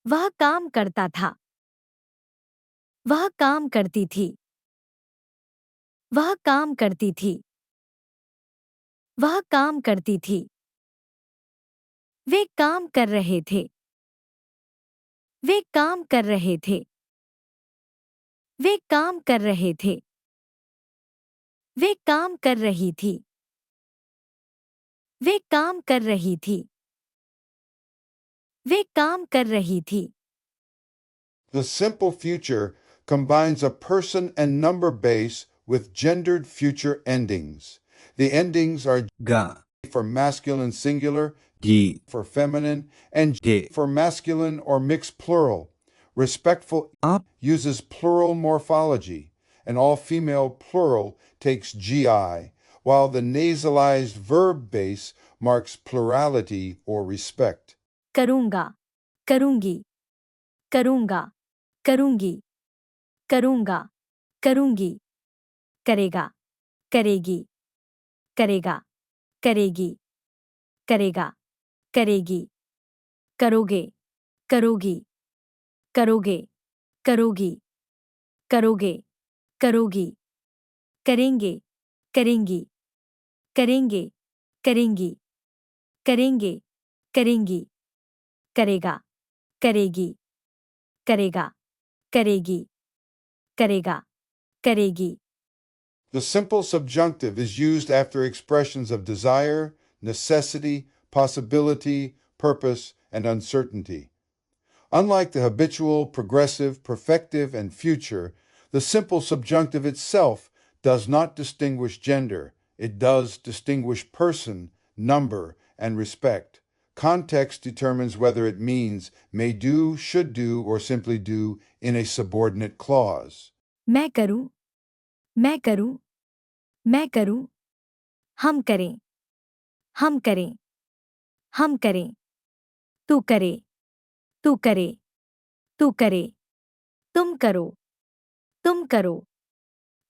C: वह काम करता था. वह काम करती थी. वह काम करती थी. वह काम करती थी. वे काम कर रहे थे. वे काम कर रहे थे. वे काम कर रहे थे. वे काम कर रही थी. वे काम कर रही थी. वे काम कर रही थी.
B: The simple future combines a person and number base with gendered future endings. The endings are
D: गा,
B: for masculine singular,
D: गी,
B: for feminine, and
D: gay,
B: for masculine or mixed plural. Respectful
D: आप,
B: uses plural morphology, and all female plural takes GI, while the nasalized verb base marks plurality or respect.
C: करूंगा. करूंगी. करूंगा. करूंगी. करूंगा. करूंगी. करेगा. करेगी. करेगा. करेगी. करेगा. करेगी. करोगे. करोगी. करोगे. करोगी. करोगे. करोगी. करेंगे. करेंगी. करेंगे. करेंगी. करेंगे. करेंगी. करेगा. करेगी. करेगा. करेगी. करेगा. करेगी.
B: The simple subjunctive is used after expressions of desire, necessity, possibility, purpose, and uncertainty. Unlike the habitual, progressive, perfective, and future, the simple subjunctive itself does not distinguish gender. It does distinguish person, number, and respect. Context determines whether it means may do, should do, or simply do in a subordinate clause.
C: मैं करूं, मैं करूं, मैं करूं, हम करें, हम करें, हम करें, तू करे, तू करे, तू करे, तुम करो, तुम करो,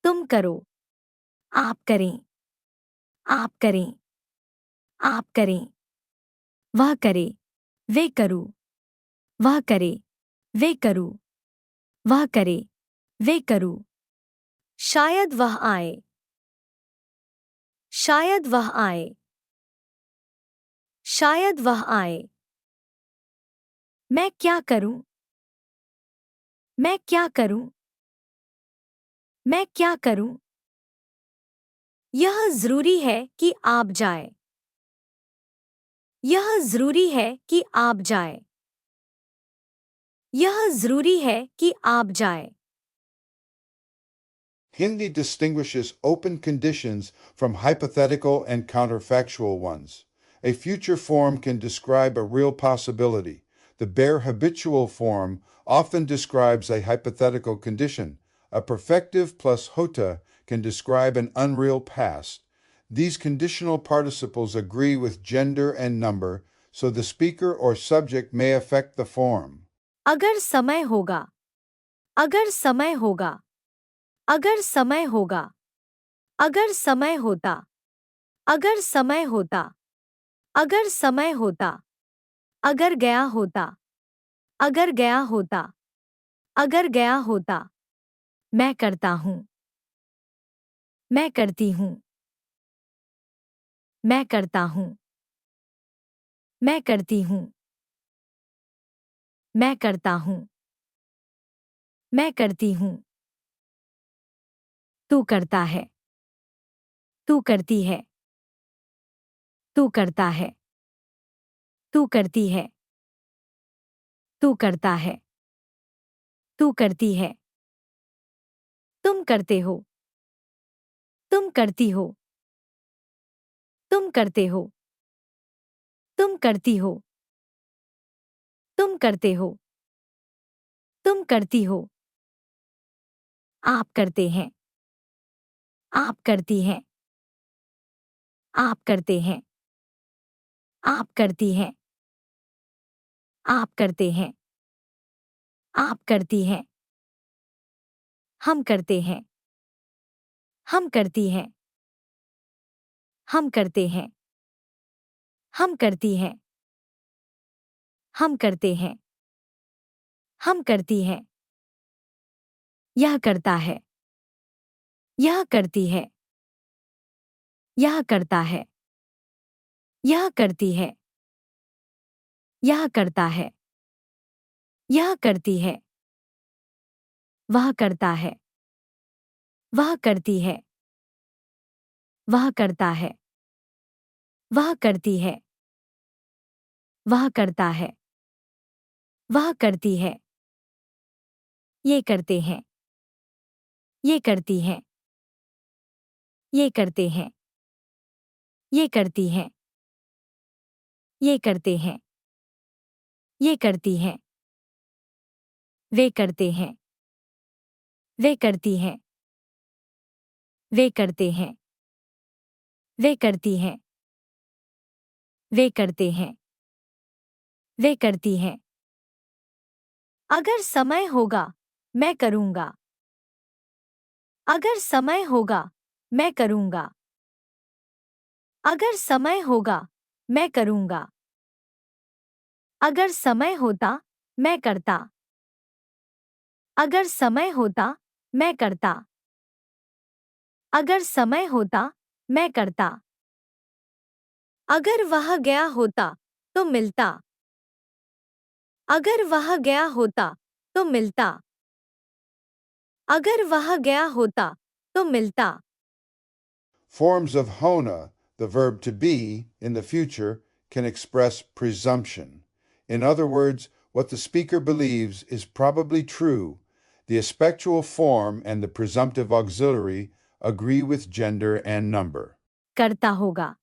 C: तुम करो, आप करें, आप करें, आप करें, वह करे, वे करूं, वह करे, वे करूं, वह करे, वे करूं, शायद वह आए, शायद वह आए, शायद वह आए, मैं क्या करूं, मैं क्या करूं, मैं क्या करूं, यह जरूरी है कि आप जाए, यह जरूरी है कि आप जाए, यह जरूरी है कि आप जाए।
B: Hindi distinguishes open conditions from hypothetical and counterfactual ones. A future form can describe a real possibility. The bare habitual form often describes a hypothetical condition. A perfective plus hota can describe an unreal past. These conditional participles agree with gender and number, so the speaker or subject may affect the form.
C: अगर समय होगा, अगर समय होगा, अगर समय होगा, अगर समय होता, अगर समय होता, अगर समय होता, अगर गया होता, अगर गया होता, अगर गया होता, मैं करता हूं, मैं करती हूं, मैं करता हूं, मैं करती हूं, मैं करता हूं, मैं करती हूं, तू करता है, तू करती है, तू करता है, तू करती है, तू करता है, तू करती है, तुम करते हो, तुम करती हो, तुम करते हो, तुम करती हो, तुम करते हो, तुम करती हो, आप करते हैं, आप करती हैं, आप करते हैं, आप करती हैं, आप करते हैं, आप करती हैं, हम करते हैं, हम करती हैं, हम करते हैं, हम करती हैं, हम करते हैं, हम करती हैं, यह करता है, यह करती है, यह करता है, यह करती है, यह करता है, यह करती है, वह करता है, वह करती है, वह करता है, वह करती है, वह करता है, वह करती है, ये करते हैं, ये करती हैं, ये करते हैं, ये करती हैं, ये करते हैं, ये करती हैं, वे करते हैं, वे करती हैं, वे करते हैं, वे करती हैं, वे करते हैं, वे करती हैं, अगर समय होगा मैं करूंगा, अगर समय होगा मैं करूंगा, अगर समय होगा मैं करूंगा, अगर समय होता मैं करता, अगर समय होता मैं करता, अगर समय होता मैं करता, अगर वह गया होता तो मिलता, अगर वह गया होता तो मिलता, अगर वह गया होता तो मिलता।
B: Forms of hona, the verb to be, in the future, can express presumption. In other words, what the speaker believes is probably true. The aspectual form and the presumptive auxiliary agree with gender and number.
C: करता होगा,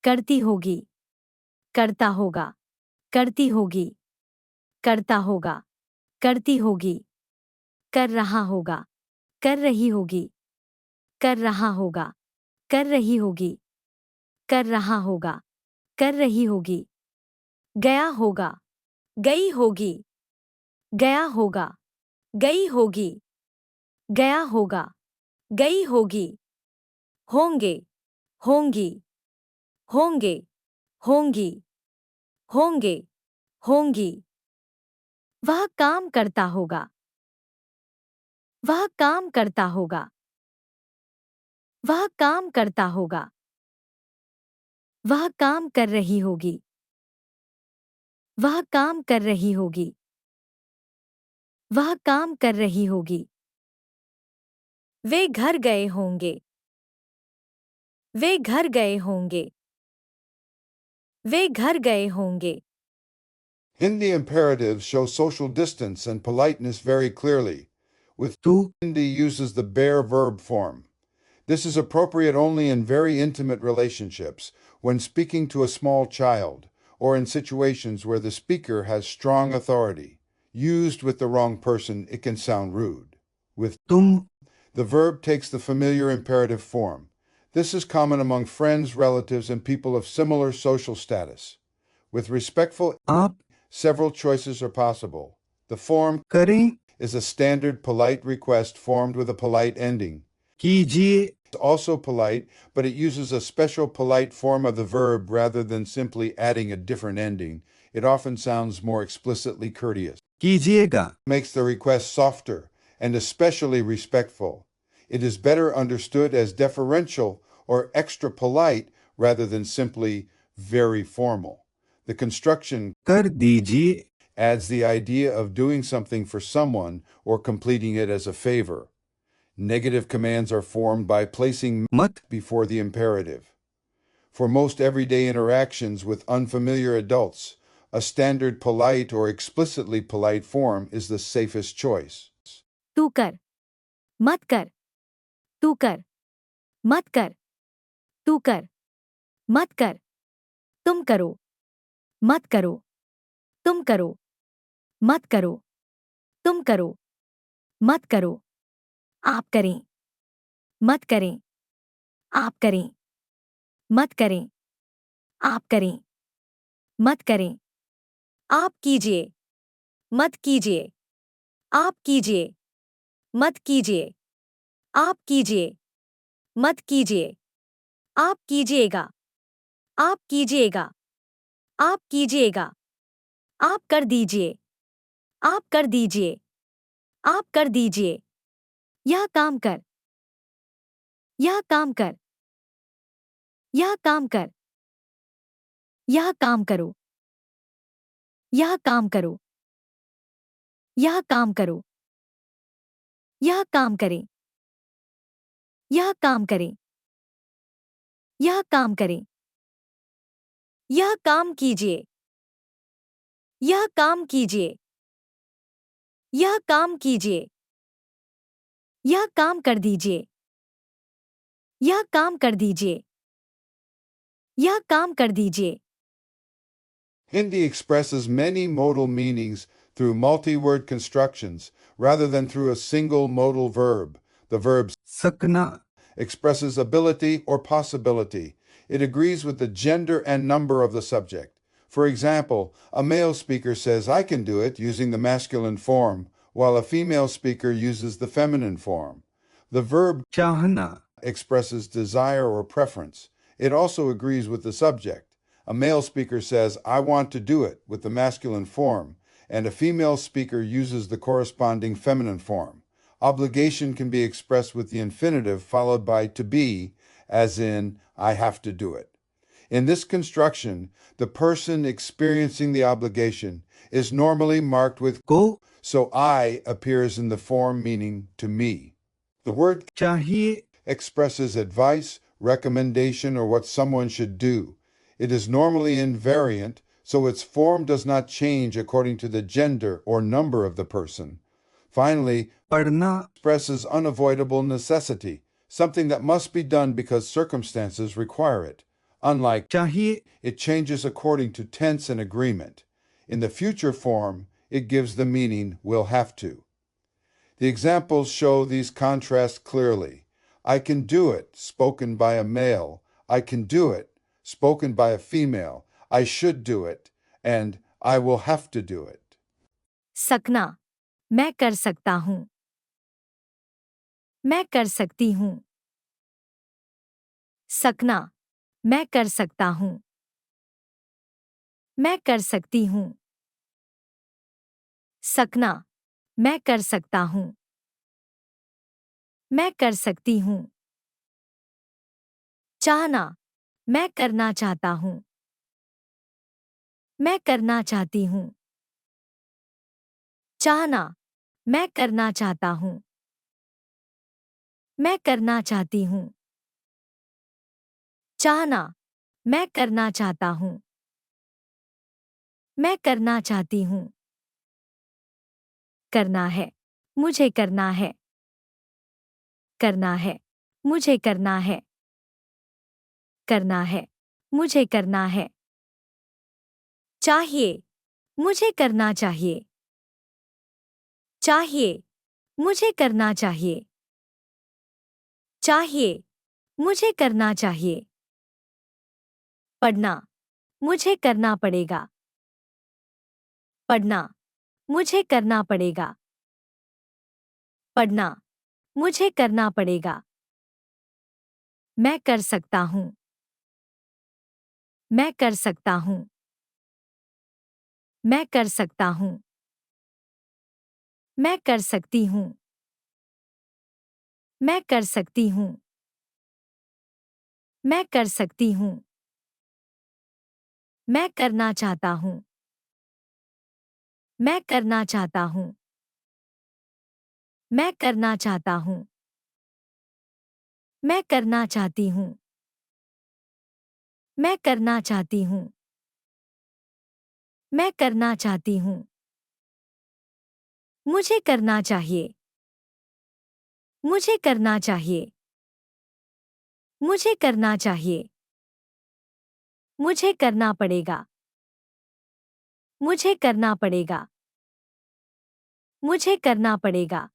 C: करती होगी, करता होगा, करती होगी, करता होगा, करती होगी, कर रहा होगा, कर रही होगी, कर रहा होगा, कर रही होगी, कर रहा होगा, कर रही होगी, गया होगा, गई होगी, गया होगा, गई होगी, गया होगा, गई होगी, होंगे, होंगी, होंगे, होंगी, होंगे, होंगी, वह काम करता होगा, वह काम करता होगा, वह काम करता होगा, वह काम कर रही होगी, वह काम कर रही होगी, वह काम कर रही होगी, वे घर गए होंगे, वे घर गए होंगे, वे घर गए होंगे,
B: Hindi imperatives show social distance and politeness very clearly. With
D: तू
B: Hindi uses the bare verb form. This is appropriate only in very intimate relationships, when speaking to a small child, or in situations where the speaker has strong authority. Used with the wrong person, it can sound rude. With
D: तुम
B: the verb takes the familiar imperative form. This is common among friends, relatives, and people of similar social status. With respectful,
D: आप
B: several choices are possible. The form
D: करें
B: is a standard polite request formed with a polite ending.
D: कीजिए
B: It's also polite, but it uses a special polite form of the verb rather than simply adding a different ending. It often sounds more explicitly courteous.
D: कीजिएगा
B: Makes the request softer and especially respectful. It is better understood as deferential or extra polite rather than simply very formal. The construction
D: कर दीजिए
B: adds the idea of doing something for someone or completing it as a favor. Negative commands are formed by placing
D: मत
B: before the imperative. For most everyday interactions with unfamiliar adults, a standard polite or explicitly polite form is the safest choice.
C: तू कर, मत कर, तू कर, मत कर, तू कर, मत कर, तुम करो, मत करो, तुम करो, मत करो, तुम करो, मत करो, आप करें, मत करें, आप करें, मत करें, आप करें, मत करें, आप कीजिए, मत कीजिए, आप कीजिए, मत कीजिए, आप कीजिए, मत कीजिए, आप कीजिएगा, आप कीजिएगा, आप कीजिएगा, आप कर दीजिए, आप कर दीजिए, आप कर दीजिए, यह काम कर, यह काम कर, यह काम कर, यह काम करो, यह काम करो, यह काम करो, यह काम करें, यह काम करें, यह काम करें, यह काम कीजिए, यह काम कीजिए, यह काम कीजिए, यह काम कर दीजिए, यह काम कर दीजिए, यह काम कर दीजिए,
B: Hindi expresses many modal meanings through multi-word constructions rather than through a single modal verb. The verb
D: सकना
B: expresses ability or possibility. It agrees with the gender and number of the subject. For example, a male speaker says, I can do it, using the masculine form, while a female speaker uses the feminine form. The verb
D: चाहना
B: expresses desire or preference. It also agrees with the subject. A male speaker says, I want to do it, with the masculine form, and a female speaker uses the corresponding feminine form. Obligation can be expressed with the infinitive followed by to be, as in, I have to do it. In this construction, the person experiencing the obligation is normally marked with
D: को
B: so I appears in the form meaning to me. The word
D: चाहिए
B: expresses advice, recommendation, or what someone should do. It is normally invariant, so its form does not change according to the gender or number of the person. Finally,
D: पढ़ना
B: expresses unavoidable necessity, something that must be done because circumstances require it. Unlike
D: चाहिए
B: it changes according to tense and agreement. In the future form, it gives the meaning will have to. The examples show these contrasts clearly. I can do it, spoken by a male. I can do it, spoken by a female. I should do it, and I will have to do it.
C: सकना, मैं कर सकता हूँ। मैं कर सकती हूँ। सकना, मैं कर सकता हूँ। मैं कर सकती हूँ। सकना, मैं कर सकता हूँ। मैं कर सकती हूँ। चाहना, मैं करना चाहता हूँ। मैं करना चाहती हूँ। चाहना, मैं करना चाहता हूँ। मैं करना चाहती हूँ। चाहना, मैं करना चाहता हूँ। मैं करना चाहती हूँ। करना है, मुझे करना है। करना है, मुझे करना है। करना है, मुझे करना है। चाहिए, मुझे करना चाहिए। चाहिए, मुझे करना चाहिए। चाहिए, मुझे करना चाहिए। पढ़ना, मुझे करना पड़ेगा। पढ़ना, मुझे करना पड़ेगा। पढ़ना, मुझे करना पड़ेगा। मैं कर सकता हूँ। मैं कर सकता हूँ। मैं कर सकता हूँ। मैं कर सकती हूँ। मैं कर सकती हूँ। मैं कर सकती हूँ। मैं करना चाहता हूँ। मैं करना चाहता हूँ। मैं करना चाहता हूँ। मैं करना चाहती हूँ। मैं करना चाहती हूँ। मैं करना चाहती हूँ। मुझे करना चाहिए। मुझे करना चाहिए। मुझे करना चाहिए। मुझे करना पड़ेगा। मुझे करना पड़ेगा। मुझे करना पड़ेगा।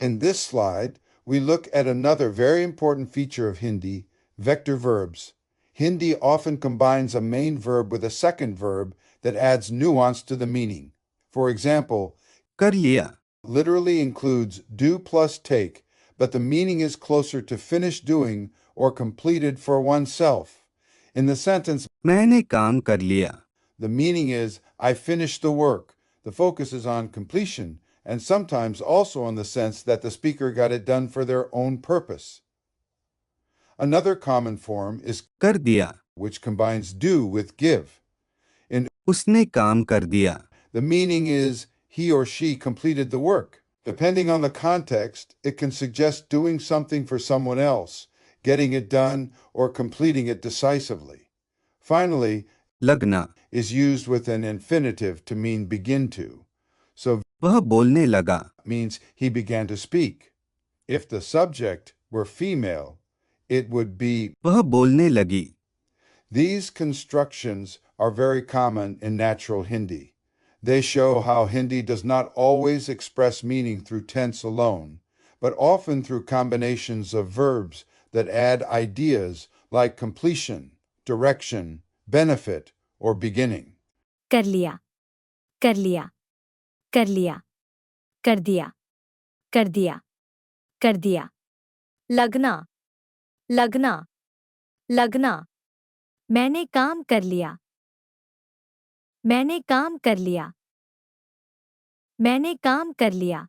B: In this slide, we look at another very important feature of Hindi, vector verbs. Hindi often combines a main verb with a second verb that adds nuance to the meaning. For example,
D: कर लिया
B: literally includes do plus take, but the meaning is closer to finish doing or completed for oneself. In the sentence,
D: मैंने काम कर लिया
B: the meaning is I finished the work. The focus is on completion, and sometimes also on the sense that the speaker got it done for their own purpose. Another common form is
D: कर दिया
B: which combines do with give. In
D: उसने काम कर दिया
B: the meaning is he or she completed the work. Depending on the context, it can suggest doing something for someone else, getting it done, or completing it decisively. Finally,
D: लगना
B: is used with an infinitive to mean begin to. So
D: वह बोलने लगा
B: means he began to speak. If the subject were female, it would be.
D: वह बोलने लगी
B: These constructions are very common in natural Hindi. They show how Hindi does not always express meaning through tense alone, but often through combinations of verbs that add ideas like completion, direction, benefit, or beginning.
C: कर लिया, कर लिया, कर लिया, कर दिया, कर दिया, कर दिया। लगना, लगना, लगना। मैंने काम कर लिया। मैंने काम कर लिया। मैंने काम कर लिया।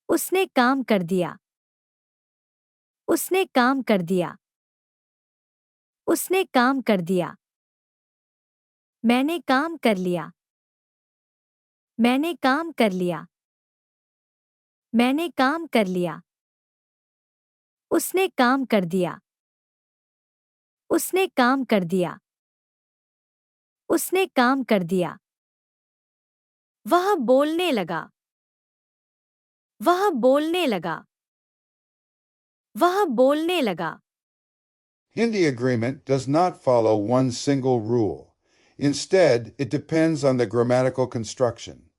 C: उसने काम कर दिया। उसने काम कर दिया। उसने काम कर दिया। मैंने काम कर लिया। मैंने काम कर लिया। मैंने काम कर लिया। उसने काम कर दिया। उसने काम कर दिया। उसने काम कर दिया। वह बोलने लगा। वह बोलने लगा। वह बोलने लगा।
B: Hindi agreement does not follow one single rule. Instead, it depends on the grammatical construction.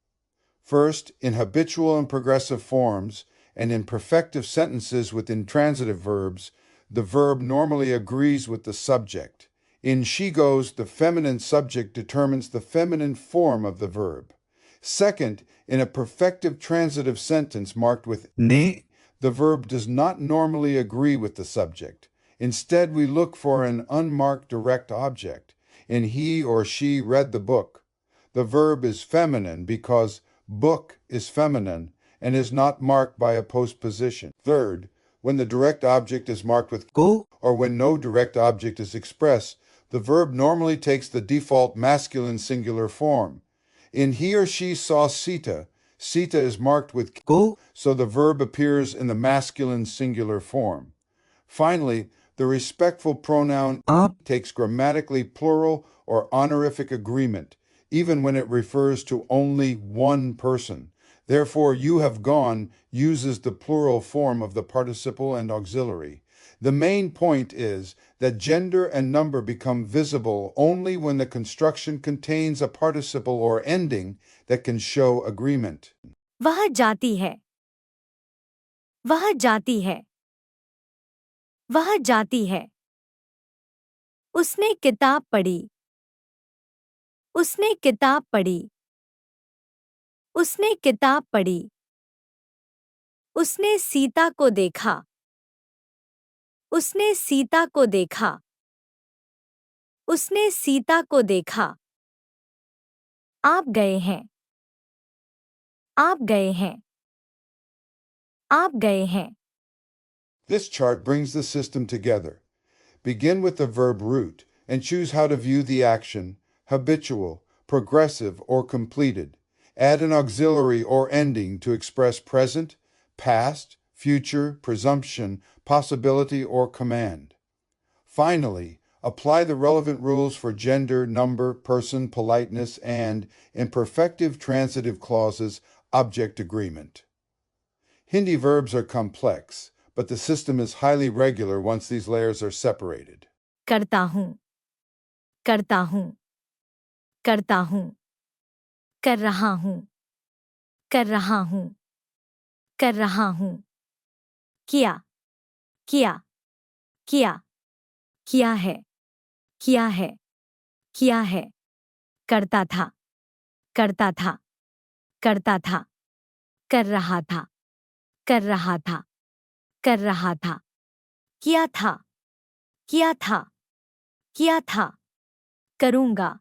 B: First, in habitual and progressive forms, and in perfective sentences with intransitive verbs, the verb normally agrees with the subject. In she goes, the feminine subject determines the feminine form of the verb. Second, in a perfective transitive sentence marked with
D: ने
B: the verb does not normally agree with the subject. Instead, we look for an unmarked direct object. In he or she read the book, the verb is feminine because book is feminine and is not marked by a postposition. Third, when the direct object is marked with
D: को
B: or when no direct object is expressed, the verb normally takes the default masculine singular form. In he or she saw Sita, Sita is marked with
D: को
B: so the verb appears in the masculine singular form. Finally, the respectful pronoun
D: आप
B: takes grammatically plural or honorific agreement, even when it refers to only one person. Therefore, you have gone uses the plural form of the participle and auxiliary. The main point is that gender and number become visible only when the construction contains a participle or ending that can show agreement.
C: वह जाती है। वह जाती है। वह जाती है। उसने किताब पढ़ी। उसने किताब पढ़ी। उसने किताब पढ़ी। उसने सीता को देखा। उसने सीता को देखा। उसने सीता को देखा। आप गए हैं। आप गए हैं। आप गए हैं।
B: This chart brings the system together. Begin with the verb root and choose how to view the action, habitual, progressive, or completed. Add an auxiliary or ending to express present, past, future, presumption, possibility, or command. Finally, apply the relevant rules for gender, number, person, politeness, and, in perfective transitive clauses, object agreement. Hindi verbs are complex, but the system is highly regular once these layers are separated.
C: करता हूँ। करता हूँ। करता हूँ। कर रहा हूँ। कर रहा हूँ। कर रहा हूँ। किया। किया। किया। किया है। किया है। किया है। करता था। करता था। करता था। कर रहा था। कर रहा था। कर रहा था। किया था। किया था। किया था। करूँगा।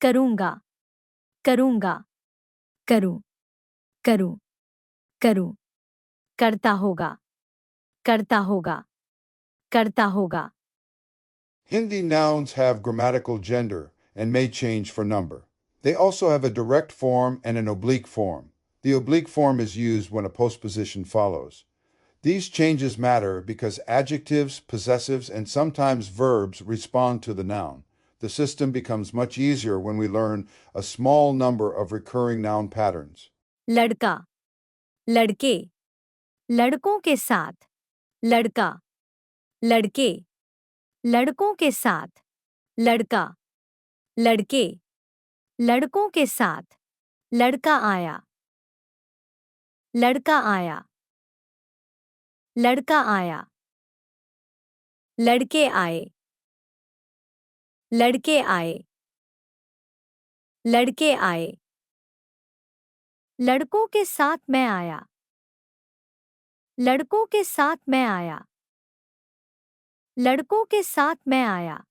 C: करूँगा। करूँगा। करूँ। करूँ। करूँ। करता होगा। करता होगा। करता होगा।
B: Hindi nouns have grammatical gender and may change for number. They also have a direct form and an oblique form. The oblique form is used when a postposition follows. These changes matter because adjectives, possessives, and sometimes verbs respond to the noun. The system becomes much easier when we learn a small number of recurring noun patterns.
C: लड़का। लड़के। लड़कों के साथ। लड़का। लड़के। लड़कों के साथ। लड़का। लड़के। लड़कों के साथ। लड़का आया। लड़का आया। लड़का आया। लड़के आए। लड़के आए। लड़के आए। लड़कों के साथ मैं आया। लड़कों के साथ मैं आया। लड़कों के साथ मैं आया।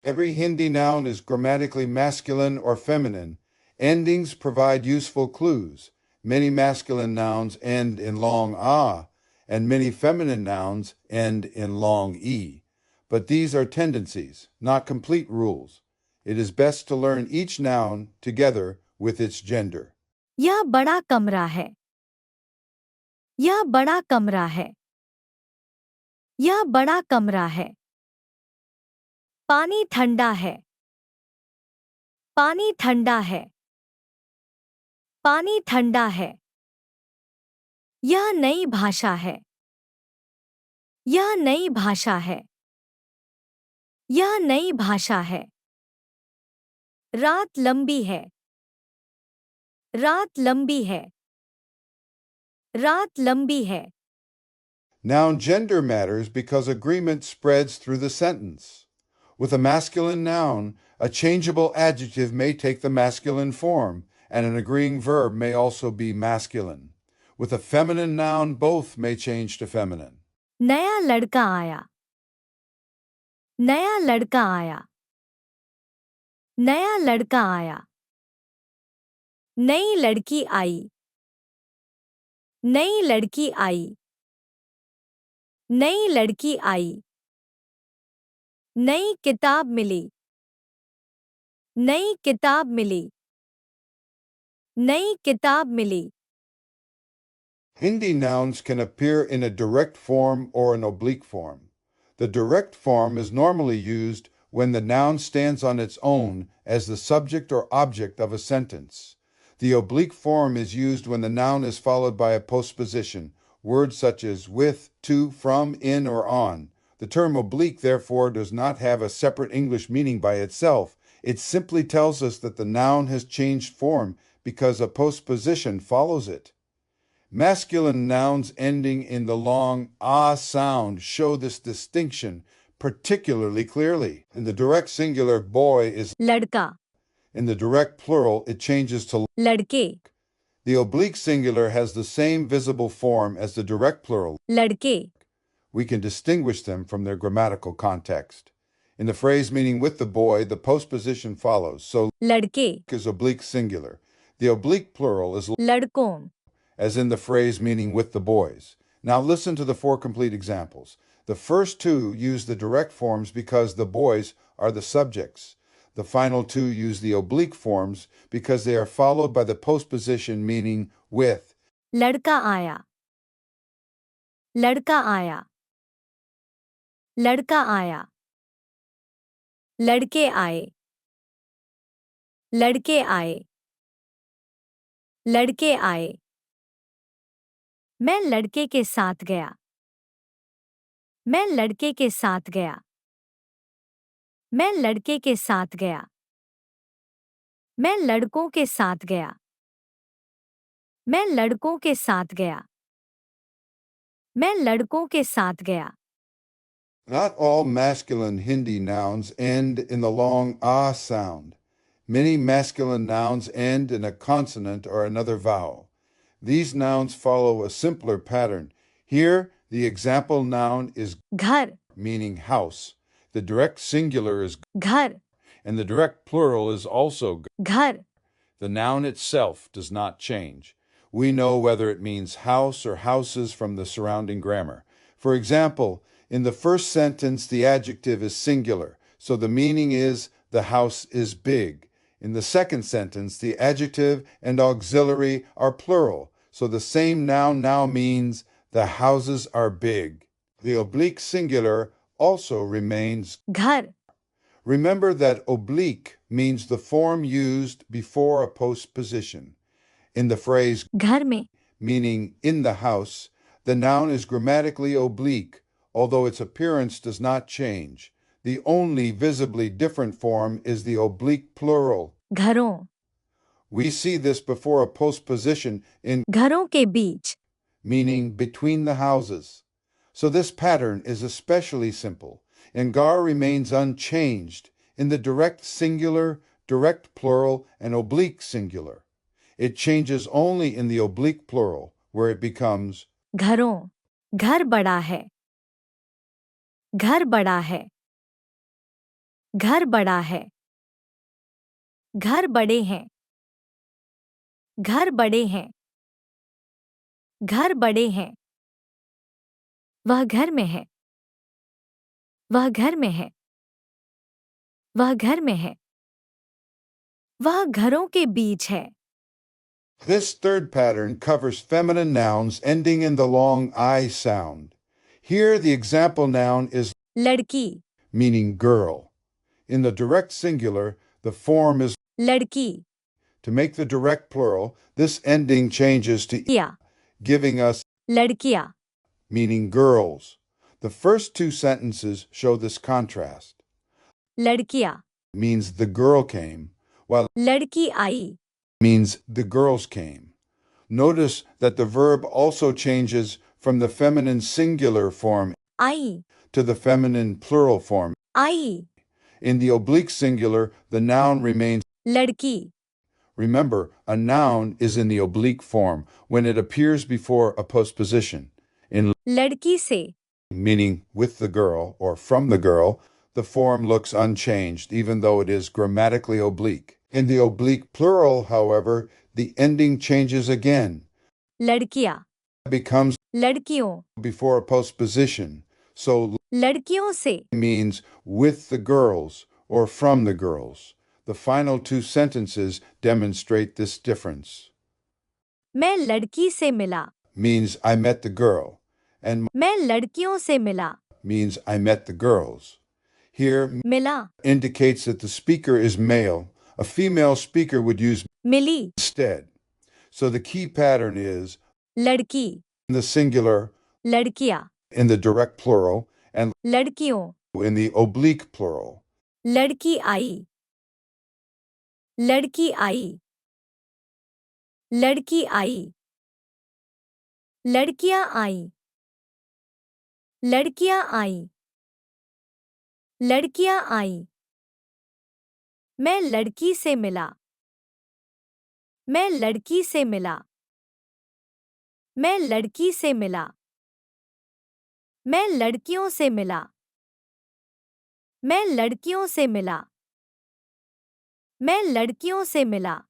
B: Every Hindi noun is grammatically masculine or feminine. Endings provide useful clues. Many masculine nouns end in long a, and many feminine nouns end in long e. But these are tendencies, not complete rules. It is best to learn each noun together with its gender.
C: यह बड़ा कमरा है। यह बड़ा कमरा है। यह बड़ा कमरा है। पानी ठंडा है। पानी ठंडा है। पानी ठंडा है। यह नई भाषा है। यह नई भाषा है। यह नई भाषा है। रात लंबी है। रात लंबी है। रात लंबी है।
B: Now, gender matters because agreement spreads through the sentence. With a masculine noun, a changeable adjective may take the masculine form, and an agreeing verb may also be masculine. With a feminine noun, both may change to feminine.
C: नया लड़का आया। नया लड़का आया। नया लड़का आया। नई लड़की आई। नई लड़की आई। नई लड़की आई। नई किताब मिली। नई किताब मिली। नई किताब मिली।
B: Hindi nouns can appear in a direct form or an oblique form. The direct form is normally used when the noun stands on its own as the subject or object of a sentence. The oblique form is used when the noun is followed by a postposition, words such as with, to, from, in, or on. The term oblique, therefore, does not have a separate English meaning by itself. It simply tells us that the noun has changed form because a postposition follows it. Masculine nouns ending in the long ah sound show this distinction particularly clearly. In the direct singular, boy is.
C: लड़का।
B: In the direct plural, it changes to.
C: लड़के।
B: The oblique singular has the same visible form as the direct plural.
C: लड़के।
B: We can distinguish them from their grammatical context. In the phrase meaning with the boy, the postposition follows, so
C: लड़के।
B: is oblique singular. The oblique plural is
C: लड़कों।
B: as in the phrase meaning with the boys. Now listen to the four complete examples. The first two use the direct forms because the boys are the subjects. The final two use the oblique forms because they are followed by the postposition meaning with.
C: लड़का आया। लड़का आया। लड़का आया। लड़के आए। लड़के आए। लड़के आए। मैं लड़के के साथ गया। मैं लड़के के साथ गया। मैं लड़के के साथ गया। मैं लड़कों के साथ गया। मैं लड़कों के साथ गया। मैं लड़कों के साथ गया।
B: Not all masculine Hindi nouns end in the long ah sound. Many masculine nouns end in a consonant or another vowel. These nouns follow a simpler pattern. Here, the example noun is
C: घर।
B: meaning house. The direct singular is
C: घर।
B: and the direct plural is also
C: घर।
B: the noun itself does not change. We know whether it means house or houses from the surrounding grammar. For example, in the first sentence, the adjective is singular, so the meaning is the house is big. In the second sentence, the adjective and auxiliary are plural, so the same noun now means the houses are big. The oblique singular also remains.
C: घर।
B: Remember that oblique means the form used before a postposition. In the phrase
C: घर में।
B: meaning in the house, the noun is grammatically oblique, although its appearance does not change. The only visibly different form is the oblique plural.
C: घरों।
B: We see this before a postposition in
C: घरों के बीच।
B: meaning between the houses. So this pattern is especially simple. Ngar remains unchanged in the direct singular, direct plural, and oblique singular. It changes only in the oblique plural, where it becomes
C: घरों। घर बड़ा है। घर बड़ा है। घर बड़ा है। घर बड़े हैं। घर बड़े हैं। घर बड़े हैं। वह घर में है। वह घर में है। वह घर में है। वह घरों के बीच है।
B: This third pattern covers feminine nouns ending in the long I sound. Here, the example noun is
C: लड़की।
B: meaning girl. In the direct singular, the form is
C: लड़की
B: to make the direct plural. This ending changes to
C: किया
B: giving us
C: लड़कियां
B: meaning girls. The first two sentences show this contrast.
C: लड़कियां
B: Means the girl came, while
C: लड़की आई
B: means the girls came. Notice that the verb also changes from the feminine singular form
C: I
B: to the feminine plural form.
C: I
B: In the oblique singular, the noun remains.
C: लड़की
B: Remember, a noun is in the oblique form when it appears before a postposition. In
C: लड़की से
B: meaning with the girl or from the girl, the form looks unchanged, even though it is grammatically oblique. In the oblique plural, however, the ending changes again.
C: लड़कियां
B: It becomes
C: लड़कियों
B: before a postposition, so
C: लड़कियों से
B: means with the girls or from the girls. The final two sentences demonstrate this difference.
C: मैं लड़की से मिला
B: Means I met the girl, and
C: मैं लड़कियों से मिला
B: means I met the girls. Here
C: मिला
B: indicates that the speaker is male. A female speaker would use
C: milli
B: instead. So the key pattern is
C: लड़की
B: in the singular,
C: लड़कियां
B: in the direct plural, and
C: लड़कियों
B: in the oblique plural.
C: लड़की आई लड़की आई लड़की आई लड़कियां आई लड़कियां आई लड़कियां आई मैं लड़की से मिला मैं लड़की से मिला मैं लड़की से मिला मैं लड़कियों से मिला मैं लड़कियों से मिला मैं लड़कियों से मिला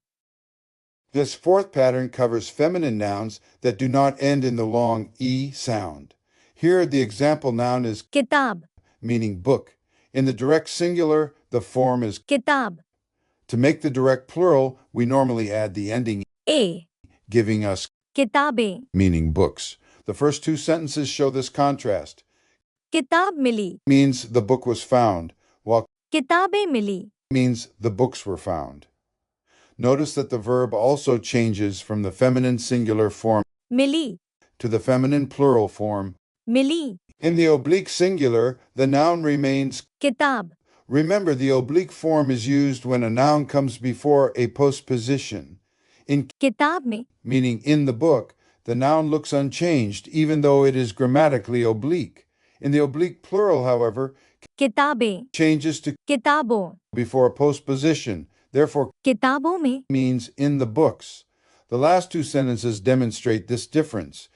B: This fourth pattern covers feminine nouns that do not end in the long E sound. Here, the example noun is
C: किताब
B: meaning book. In the direct singular, the form is.
C: किताब
B: To make the direct plural, we normally add the ending
C: A
B: giving us
C: किताबें
B: meaning books. The first two sentences show this contrast.
C: किताब मिली
B: Means the book was found, while
C: किताबें मिली
B: means the books were found. Notice that the verb also changes from the feminine singular form
C: milli
B: to the feminine plural form.
C: Milli
B: In the oblique singular, the noun remains.
C: किताब
B: Remember, the oblique form is used when a noun comes before a postposition. In
C: किताब में
B: meaning in the book, the noun looks unchanged, even though it is grammatically oblique. In the oblique plural, however,
C: किताबें
B: changes to
C: किताबों
B: before a postposition, therefore
C: किताबों में
B: means in the books. The last two sentences demonstrate this difference.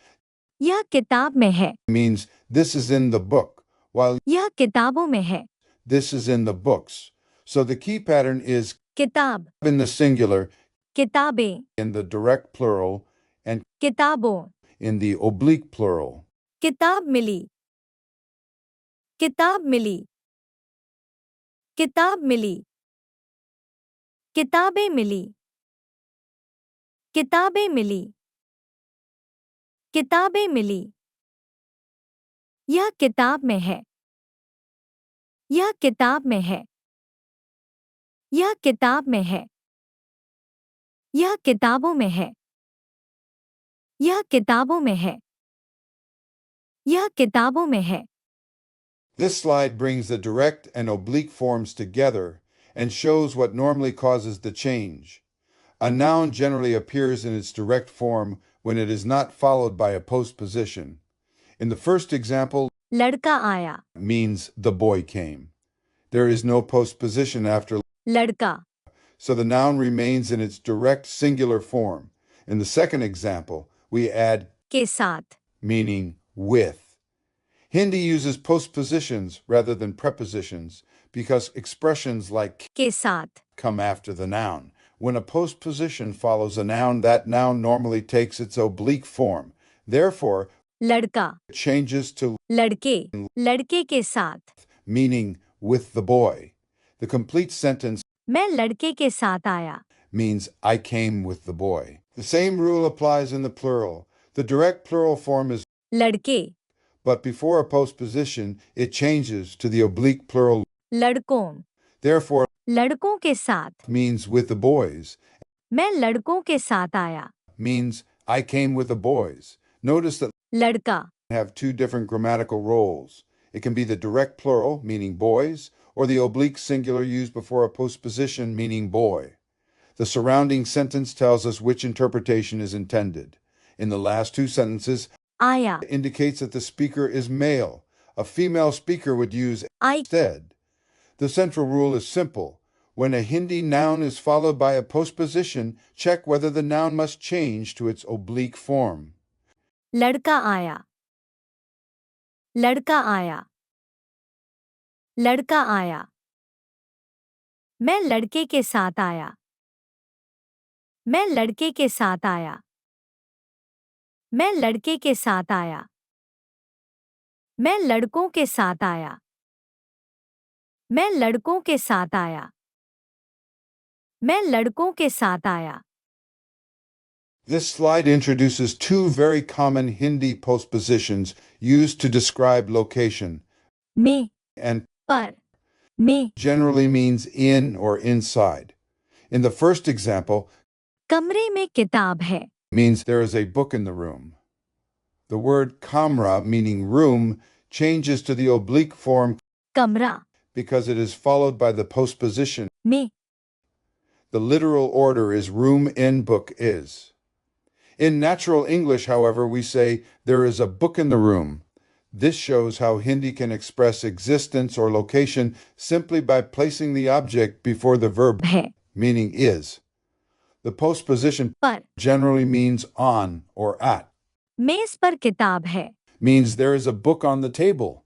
C: यह किताब में है
B: Means this is in the book, while
C: यह किताबों में है
B: this is in the books. So the key pattern is
C: किताब
B: in the singular,
C: किताबें
B: in the direct plural, and
C: किताबों
B: in the oblique plural.
C: किताब मिली किताब मिली किताब मिली किताबें मिली किताबें मिली किताबें मिली यह किताब में है यह किताब में है यह किताब में है यह किताबों में है यह किताबों में है यह किताबों में है
B: This slide brings the direct and oblique forms together and shows what normally causes the change. A noun generally appears in its direct form when it is not followed by a postposition. In the first example,
C: लड़का आया
B: means the boy came. There is no postposition after,
C: लड़का
B: so the noun remains in its direct singular form. In the second example, we add
C: के साथ
B: meaning with. Hindi uses postpositions rather than prepositions because expressions like
C: के साथ
B: come after the noun. When a postposition follows a noun, that noun normally takes its oblique form. Therefore,
C: लड़का
B: it changes to
C: लड़के लड़के के साथ
B: meaning with the boy. The complete sentence
C: मैं लड़के के साथ आया
B: means I came with the boy. The same rule applies in the plural. The direct plural form is,
C: लड़के
B: but before a postposition, it changes to the oblique plural.
C: लड़कों
B: Therefore,
C: लड़कों के साथ,
B: means with the boys,
C: मैं लड़कों के साथ आया.
B: means I came with the boys. Notice that
C: लड़का,
B: have two different grammatical roles. It can be the direct plural, meaning boys, or the oblique singular used before a postposition, meaning boy. The surrounding sentence tells us which interpretation is intended. In the last two sentences,
C: आया,
B: it indicates that the speaker is male. A female speaker would use
C: I,
B: instead. The central rule is simple. When a Hindi noun is followed by a postposition, check whether the noun must change to its oblique form.
C: लड़का आया, लड़का आया, लड़का आया. मैं लड़के के साथ आया, मैं लड़के के साथ आया, मैं लड़के के साथ आया, मैं लड़कों के साथ आया, मैं लड़कों के साथ आया, मैं लड़कों के साथ आया.
B: This slide introduces two very common Hindi postpositions used to describe location
C: में,
B: and
C: पर, में,
B: generally means in or inside. In the first example,
C: कमरे में किताब है.
B: means there is a book in the room. The word kamra, meaning room, changes to the oblique form
C: कमरा,
B: because it is followed by the postposition.
C: में,
B: The literal order is room in, book is. In natural English, however, we say there is a book in the room. This shows how Hindi can express existence or location simply by placing the object before the verb,
C: है.
B: meaning is. The postposition
C: पर,
B: generally means on or at,
C: मेज पर किताब है.
B: means there is a book on the table.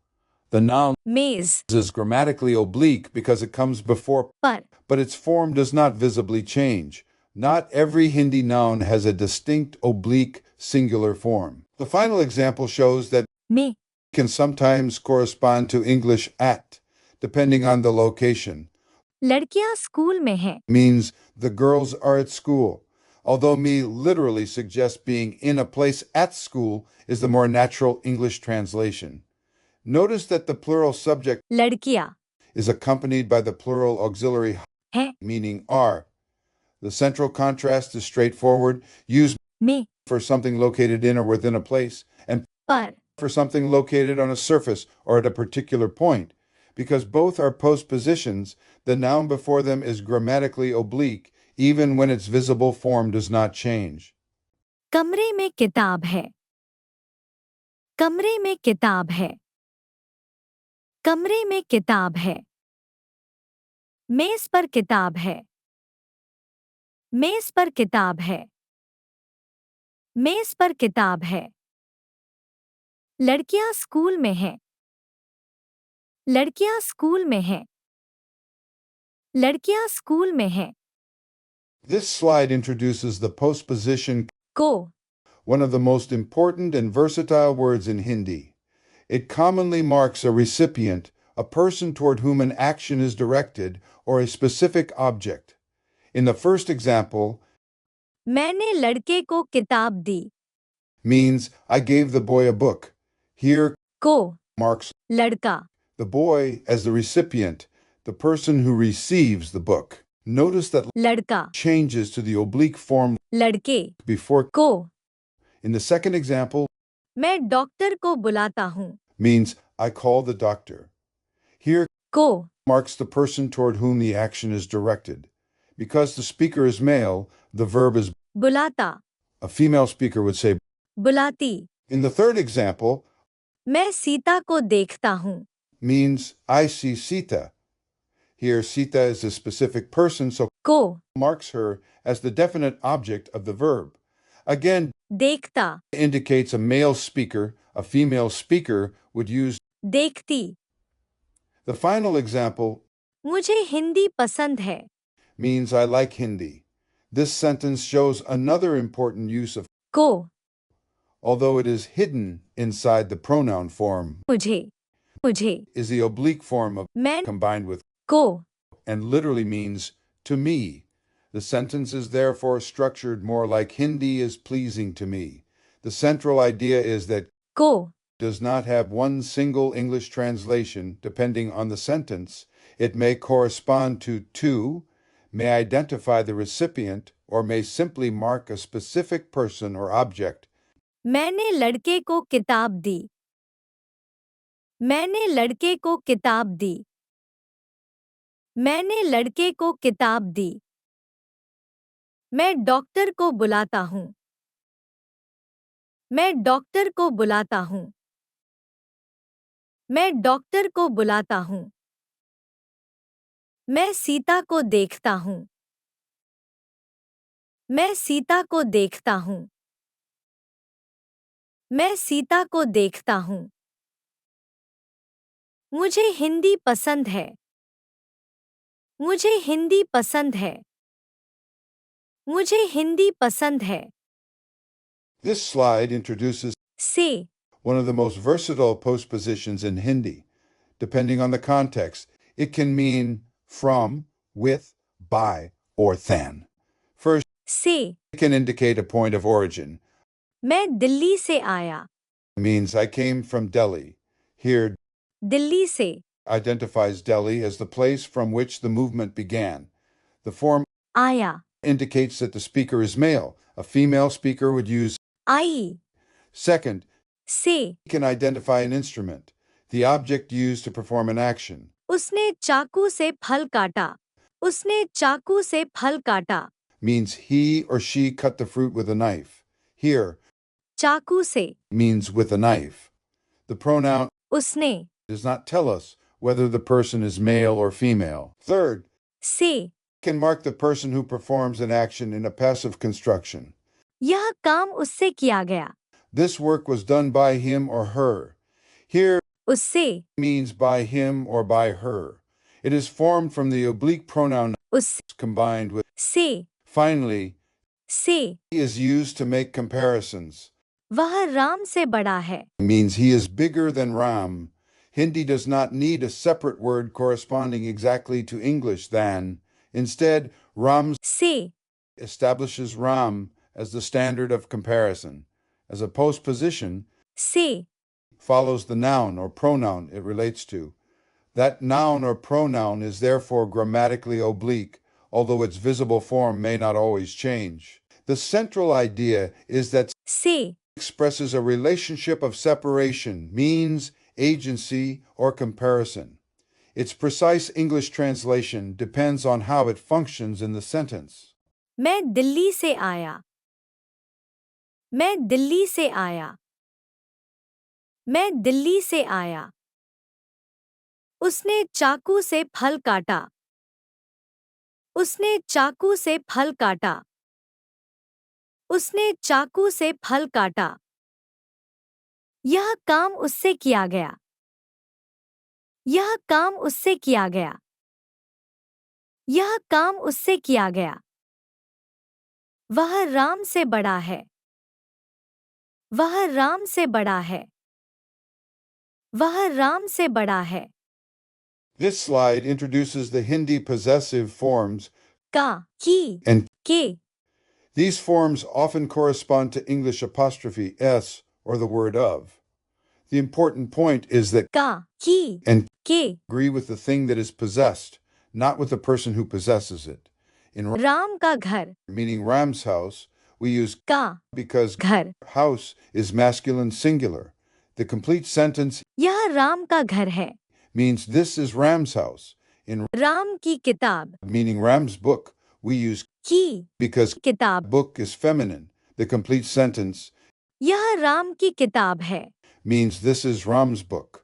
B: The noun
C: मेज,
B: is grammatically oblique because it comes before,
C: पर,
B: but its form does not visibly change. Not every Hindi noun has a distinct oblique singular form. The final example shows that
C: में,
B: can sometimes correspond to English at, depending on the location.
C: लड़कियां school में हैं.
B: Means the girls are at school. Although me literally suggests being in a place at school is the more natural English translation. Notice that the plural subject
C: लड़कियां
B: is accompanied by the plural auxiliary
C: हैं.
B: meaning are. The central contrast is straightforward, used
C: में,
B: for something located in or within a place, and
C: पर,
B: for something located on a surface or at a particular point. Because both are postpositions, the noun before them is grammatically oblique, even when its visible form does not change.
C: कमरे में किताब है. कमरे में किताब है. कमरे में किताब है. मेज पर किताब है. मेज पर किताब है. मेज पर किताब है. लड़कियां स्कूल में हैं. लड़कियां स्कूल में हैं. लड़कियां स्कूल में हैं.
B: This slide introduces the postposition,
C: को,
B: one of the most important and versatile words in Hindi. It commonly marks a recipient, a person toward whom an action is directed, or a specific object. In the first example,
C: मैंने लड़के को किताब दी.
B: means I gave the boy a book. Here
C: को,
B: marks
C: लड़का,
B: the boy as the recipient, the person who receives the book. Notice that
C: लड़का,
B: changes to the oblique form
C: लड़के,
B: before.
C: को.
B: In the second example,
C: मैं doctor को बुलाता हूँ.
B: means I call the doctor. Here
C: को,
B: marks the person toward whom the action is directed. Because the speaker is male, the verb is
C: बुलाता,
B: a female speaker would say.
C: बुलाती.
B: In the third example,
C: मैं सीता को देखता हूँ.
B: means I see Sita. Here, Sita is a specific person, so
C: को,
B: marks her as the definite object of the verb. Again,
C: देखता,
B: indicates a male speaker, a female speaker would use.
C: देखती.
B: The final example
C: मुझे हिंदी पसंद है.
B: means I like Hindi. This sentence shows another important use of,
C: को,
B: although it is hidden inside the pronoun form,
C: मुझे, मुझे,
B: is the oblique form of
C: मैं,
B: combined with
C: को,
B: and literally means to me. The sentence is therefore structured more like Hindi is pleasing to me. The central idea is that
C: को,
B: does not have one single English translation depending on the sentence. It may correspond to, may identify the recipient, or may simply mark a specific person or object.
C: मैंने लड़के को किताब दी। मैंने लड़के को किताब दी। मैंने लड़के को किताब दी। मैं डॉक्टर को बुलाता हूँ। मैं डॉक्टर को बुलाता हूँ। मैं डॉक्टर को बुलाता हूँ। मैं सीता को देखता हूँ। मैं सीता को देखता हूँ। मैं सीता को देखता हूँ। मुझे हिंदी पसंद है। मुझे हिंदी पसंद है। मुझे हिंदी पसंद है।
B: This slide introduces
C: से
B: one of the most versatile postpositions in Hindi. Depending on the context, it can mean from, with, by, or than. First,
C: से
B: it can indicate a point of origin.
C: मैं दिल्ली से आया।
B: It means I came from Delhi. Here,
C: Delhi से
B: identifies Delhi as the place from which the movement began. The form
C: आया।
B: indicates that the speaker is male. A female speaker would use.
C: I
B: Second,
C: से
B: it can identify an instrument, the object used to perform an action.
C: उसने चाकू से फल काटा। उसने चाकू से फल काटा।
B: Means he or she cut the fruit with a knife. Here
C: चाकू से
B: means with a knife. The pronoun
C: उसने
B: does not tell us whether the person is male or female. Third,
C: से
B: can mark the person who performs an action in a passive construction.
C: यह काम उससे किया गया।
B: This work was done by him or her. Here
C: उससे
B: means by him or by her. It is formed from the oblique pronoun
C: उस
B: combined with.
C: से
B: Finally,
C: से
B: he is used to make comparisons.
C: वह राम से बड़ा है।
B: Means he is bigger than Ram. Hindi does not need a separate word corresponding exactly to English than. Instead, Ram
C: से
B: establishes Ram as the standard of comparison. As a postposition,
C: से
B: follows the noun or pronoun it relates to. That noun or pronoun is therefore grammatically oblique, although its visible form may not always change. The central idea is that
C: से
B: expresses a relationship of separation, means, agency, or comparison. Its precise English translation depends on how it functions in the sentence.
C: मैं दिल्ली से आया। मैं दिल्ली से आया। मैं दिल्ली से आया। उसने चाकू से फल काटा। उसने चाकू से फल काटा। उसने चाकू से फल काटा। यह काम उससे किया गया। यह काम उससे किया गया। यह काम उससे किया गया। वह राम से बड़ा है। वह राम से बड़ा है। वह राम से बड़ा है।
B: This slide introduces the Hindi possessive forms,
C: का, की,
B: and
C: के,
B: these forms often correspond to English apostrophe s or the word of. The important point is that
C: का, की,
B: and
C: के,
B: agree with the thing that is possessed, not with the person who possesses it. In
C: Ram का घर,
B: meaning Ram's house, we use
C: का,
B: because
C: घर,
B: house is masculine singular. The complete sentence
C: यह राम का घर है।
B: means this is Ram's house. In
C: Ram की किताब,
B: meaning Ram's book, we use
C: की,
B: because
C: किताब,
B: book is feminine. The complete sentence
C: यह राम की किताब है।
B: means this is Ram's book.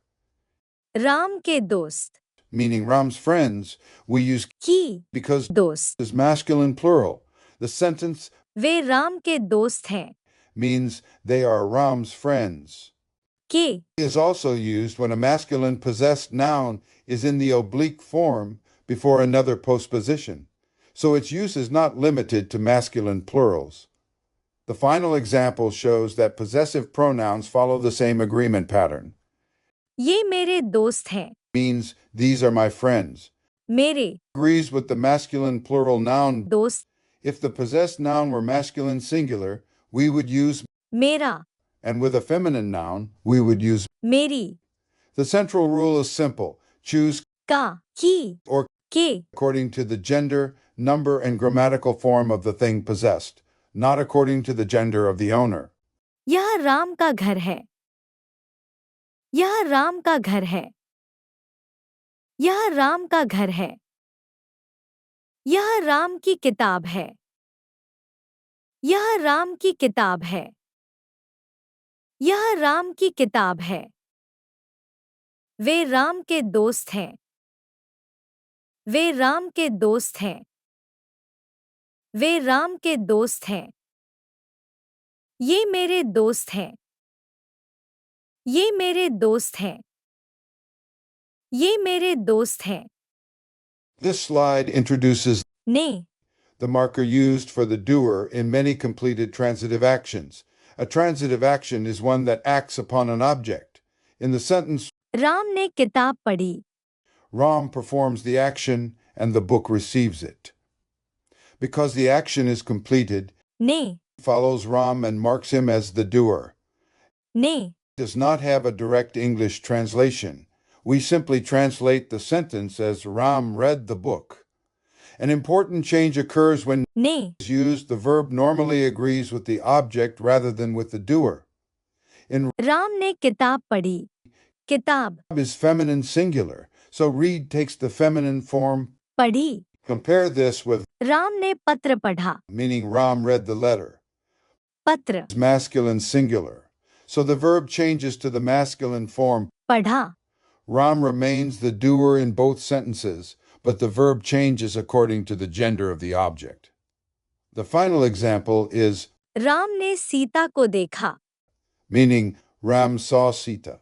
C: Ram के दोस्त,
B: Meaning Ram's friends, we use
C: की,
B: because
C: दोस्त,
B: is masculine plural. The sentence
C: वे राम के दोस्त हैं।
B: means they are Ram's friends.
C: के,
B: Is also used when a masculine possessed noun is in the oblique form before another postposition, so its use is not limited to masculine plurals. The final example shows that possessive pronouns follow the same agreement pattern.
C: ये मेरे दोस्त हैं।
B: Means these are my friends.
C: मेरे
B: Agrees with the masculine plural noun.
C: दोस्त,
B: If the possessed noun were masculine singular, we would use,
C: मेरा,
B: and with a feminine noun, we would use.
C: मेरी,
B: The central rule is simple. Choose
C: का, की,
B: or
C: के,
B: according to the gender, number, and grammatical form of the thing possessed, not according to the gender of the owner.
C: यह राम का घर है। यह राम का घर है। यह राम का घर है। यह राम की किताब है। यह राम की किताब है। यह राम की किताब है। वे राम के दोस्त हैं। वे राम के दोस्त हैं। वे राम के दोस्त हैं। ये मेरे दोस्त हैं। ये मेरे दोस्त हैं। ये मेरे दोस्त हैं।
B: This slide introduces
C: ने,
B: the marker used for the doer in many completed transitive actions. A transitive action is one that acts upon an object. In the sentence,
C: Ram ने किताब पढ़ी।
B: Ram performs the action and the book receives it. Because the action is completed,
C: ने,
B: follows Ram and marks him as the doer.
C: ने,
B: Does not have a direct English translation. We simply translate the sentence as Ram read the book. An important change occurs when
C: ने,
B: is used, the verb normally agrees with the object rather than with the doer. In
C: Ram ने किताब पढ़ी। किताब,
B: is feminine singular, so read takes the feminine form.
C: पढ़ी।
B: Compare this with
C: Ram ने पत्र पढ़ा।
B: meaning Ram read the letter.
C: पत्र,
B: Is masculine singular, so the verb changes to the masculine form.
C: पढ़ा।
B: Ram remains the doer in both sentences, but the verb changes according to the gender of the object. The final example is
C: Ram ने सीता को देखा।
B: meaning Ram saw Sita.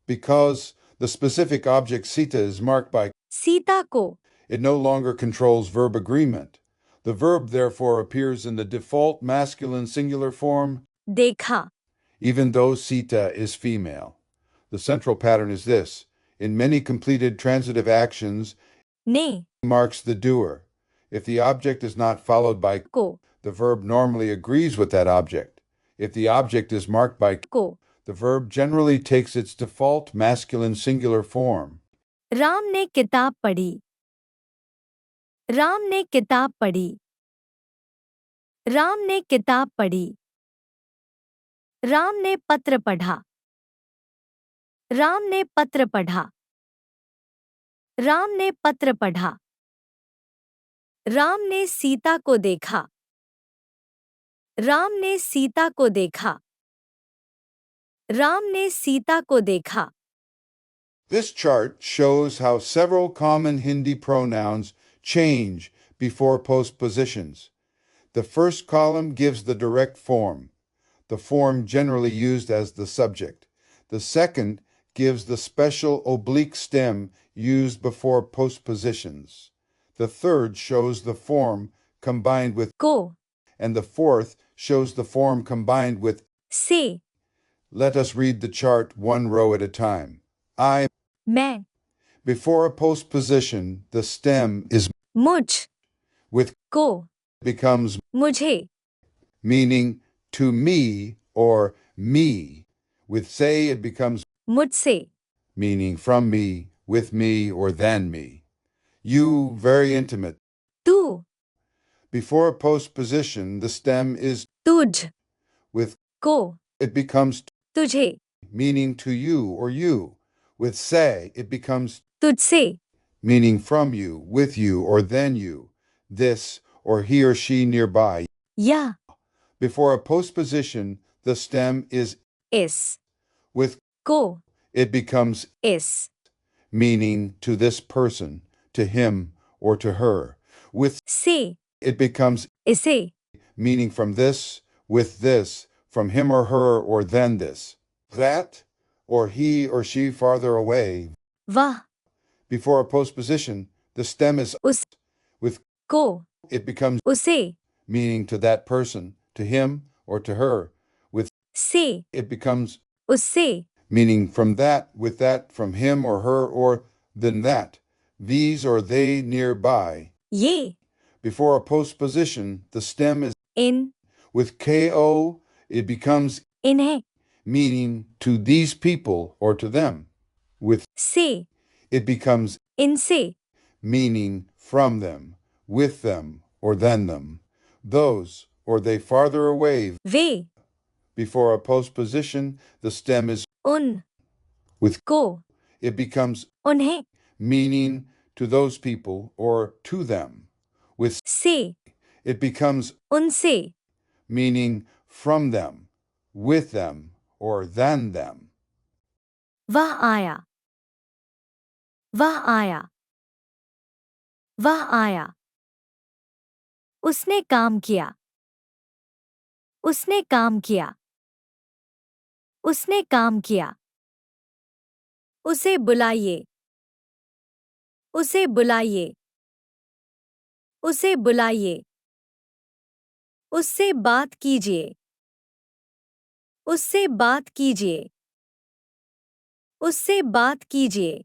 B: Because the specific object Sita is marked by,
C: Sita को,
B: it no longer controls verb agreement. The verb therefore appears in the default masculine singular form,
C: देखा।
B: even though Sita is female. The central pattern is this. In many completed transitive actions,
C: ने,
B: marks the doer. If the object is not followed by,
C: को,
B: the verb normally agrees with that object. If the object is marked by,
C: को।
B: the verb generally takes its default masculine singular form.
C: Ram ने किताब पढ़ी। राम ने किताब पढ़ी। राम ने किताब पढ़ी। राम ने पत्र पढ़ा। राम ने पत्र पढ़ा। राम ने पत्र पढ़ा। राम ने सीता को देखा। राम ने सीता को देखा। राम ने सीता को देखा।
B: This chart shows how several common Hindi pronouns change before postpositions. The first column gives the direct form, the form generally used as the subject. The second gives the special oblique stem used before postpositions. The third shows the form combined with,
C: को,
B: and the fourth shows the form combined with.
C: से,
B: Let us read the chart one row at a time. I.
C: मैं,
B: Before a postposition, the stem is
C: मुझ,
B: with
C: को,
B: becomes
C: मुझे,
B: meaning to me or me. With say, it becomes
C: मुझसे,
B: meaning from me, with me, or than me. You, very intimate.
C: तू,
B: Before a postposition, the stem is
C: तुझ,
B: with,
C: को,
B: it becomes
C: तुझे,
B: meaning to you or you. With say, it becomes
C: तुझसे,
B: meaning from you, with you, or than you. This, or he or she nearby.
C: या,
B: Before a postposition, the stem is
C: इस,
B: with,
C: को,
B: it becomes
C: इस,
B: meaning to this person, to him, or to her. With,
C: से,
B: it becomes
C: इसे,
B: meaning from this, with this, from him or her, or than this. That, or he or she farther away.
C: वह,
B: Before a postposition, the stem is
C: उस,
B: with,
C: को,
B: it becomes
C: उसे,
B: meaning to that person, to him, or to her. With,
C: से,
B: it becomes
C: उससे,
B: meaning from that, with that, from him or her, or than that. These or they nearby.
C: ये,
B: Before a postposition, the stem is
C: in,
B: with ko, it becomes
C: इन्हें,
B: meaning to these people or to them. With
C: से,
B: it becomes
C: इनसे,
B: meaning from them, with them, or than them. Those, or they farther away.
C: Way
B: Before a postposition, the stem is
C: उन
B: with.
C: को
B: It becomes
C: उन्हें
B: meaning to those people or to them. With
C: से
B: it becomes
C: उनसे
B: meaning from them, with them, or than them.
C: वह आया वह आया वह आया उसने काम किया उसने काम किया उसने काम किया उसे बुलाइए उसे बुलाइए उसे बुलाइए उससे बात कीजिए उससे बात कीजिए उससे बात कीजिए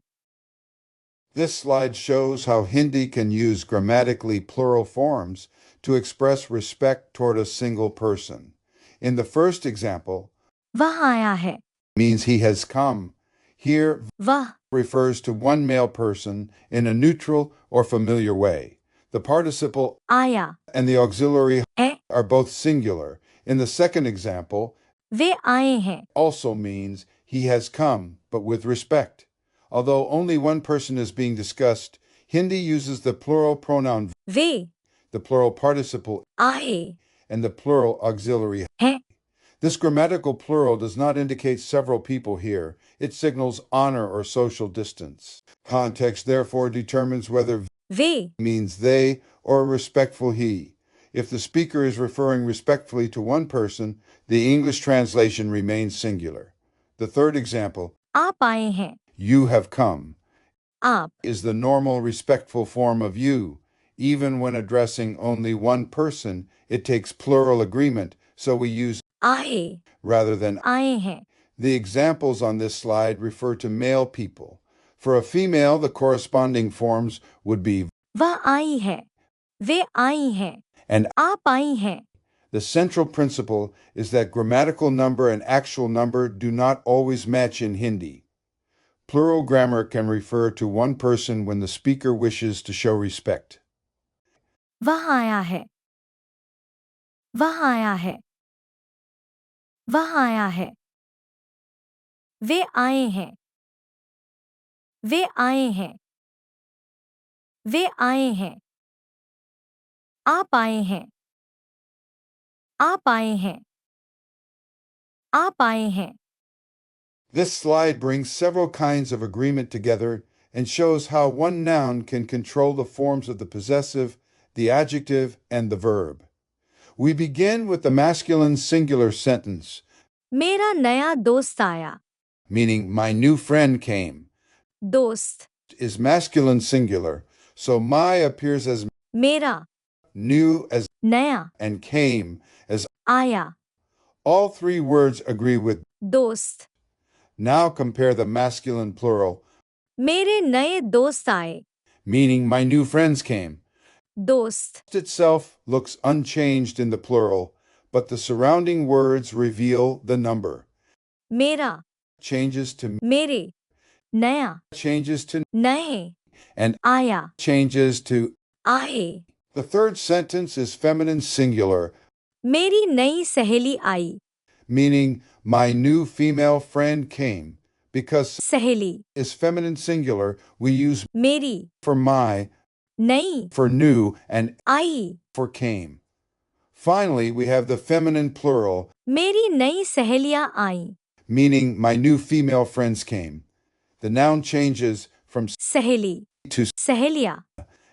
B: This slide shows how Hindi can use grammatically plural forms to express respect toward a single person. In the first example,
C: वह आया है
B: means he has come. Here
C: वह
B: refers to one male person in a neutral or familiar way. The participle
C: आया
B: and the auxiliary
C: है
B: are both singular. In the second example,
C: वे आए हैं
B: also means he has come, but with respect. Although only one person is being discussed, Hindi uses the plural pronoun,
C: way
B: the plural participle,
C: आए
B: and the plural auxiliary.
C: हैं
B: This grammatical plural does not indicate several people here. It signals honor or social distance. Context therefore determines whether
C: way
B: means they or respectful he. If the speaker is referring respectfully to one person, the English translation remains singular. The third example,
C: आप आए हैं
B: you have come,
C: आप
B: is the normal respectful form of you. Even when addressing only one person, it takes plural agreement, so we use
C: आए
B: rather than.
C: आए हैं
B: The examples on this slide refer to male people. For a female, the corresponding forms would be
C: वह आई है वे आई हैं
B: and.
C: आप आई हैं
B: The central principle is that grammatical number and actual number do not always match in Hindi. Plural grammar can refer to one person when the speaker wishes to show respect.
C: वह आया है वह आया है वह आया है वे आए हैं वे आए हैं वे आए हैं आप आए हैं आप आए हैं आप आए हैं
B: This slide brings several kinds of agreement together and shows how one noun can control the forms of the possessive, the adjective, and the verb. We begin with the masculine singular sentence,
C: मेरा नया दोस्त आया
B: meaning my new friend came,
C: दोस्त
B: is masculine singular, so my appears as
C: मेरा
B: new as
C: नया
B: and came as.
C: आया
B: All three words agree with.
C: दोस्त
B: Now compare the masculine plural,
C: मेरे नए दोस्त आए
B: meaning my new friends came.
C: दोस्त
B: Itself looks unchanged in the plural, but the surrounding words reveal the number.
C: मेरा
B: Changes to
C: मेरे नया
B: changes to
C: नए
B: and
C: आया
B: changes to.
C: आए
B: The third sentence is feminine singular,
C: मेरी नई सहेली आई
B: meaning my new female friend came. Because
C: सहेली
B: is feminine singular, we use
C: मेरी
B: for my,
C: नई
B: for new, and
C: I
B: for came. Finally, we have the feminine plural,
C: मेरी नई सहेलियां आई
B: meaning my new female friends came. The noun changes from
C: सहेली
B: to
C: सहेलियां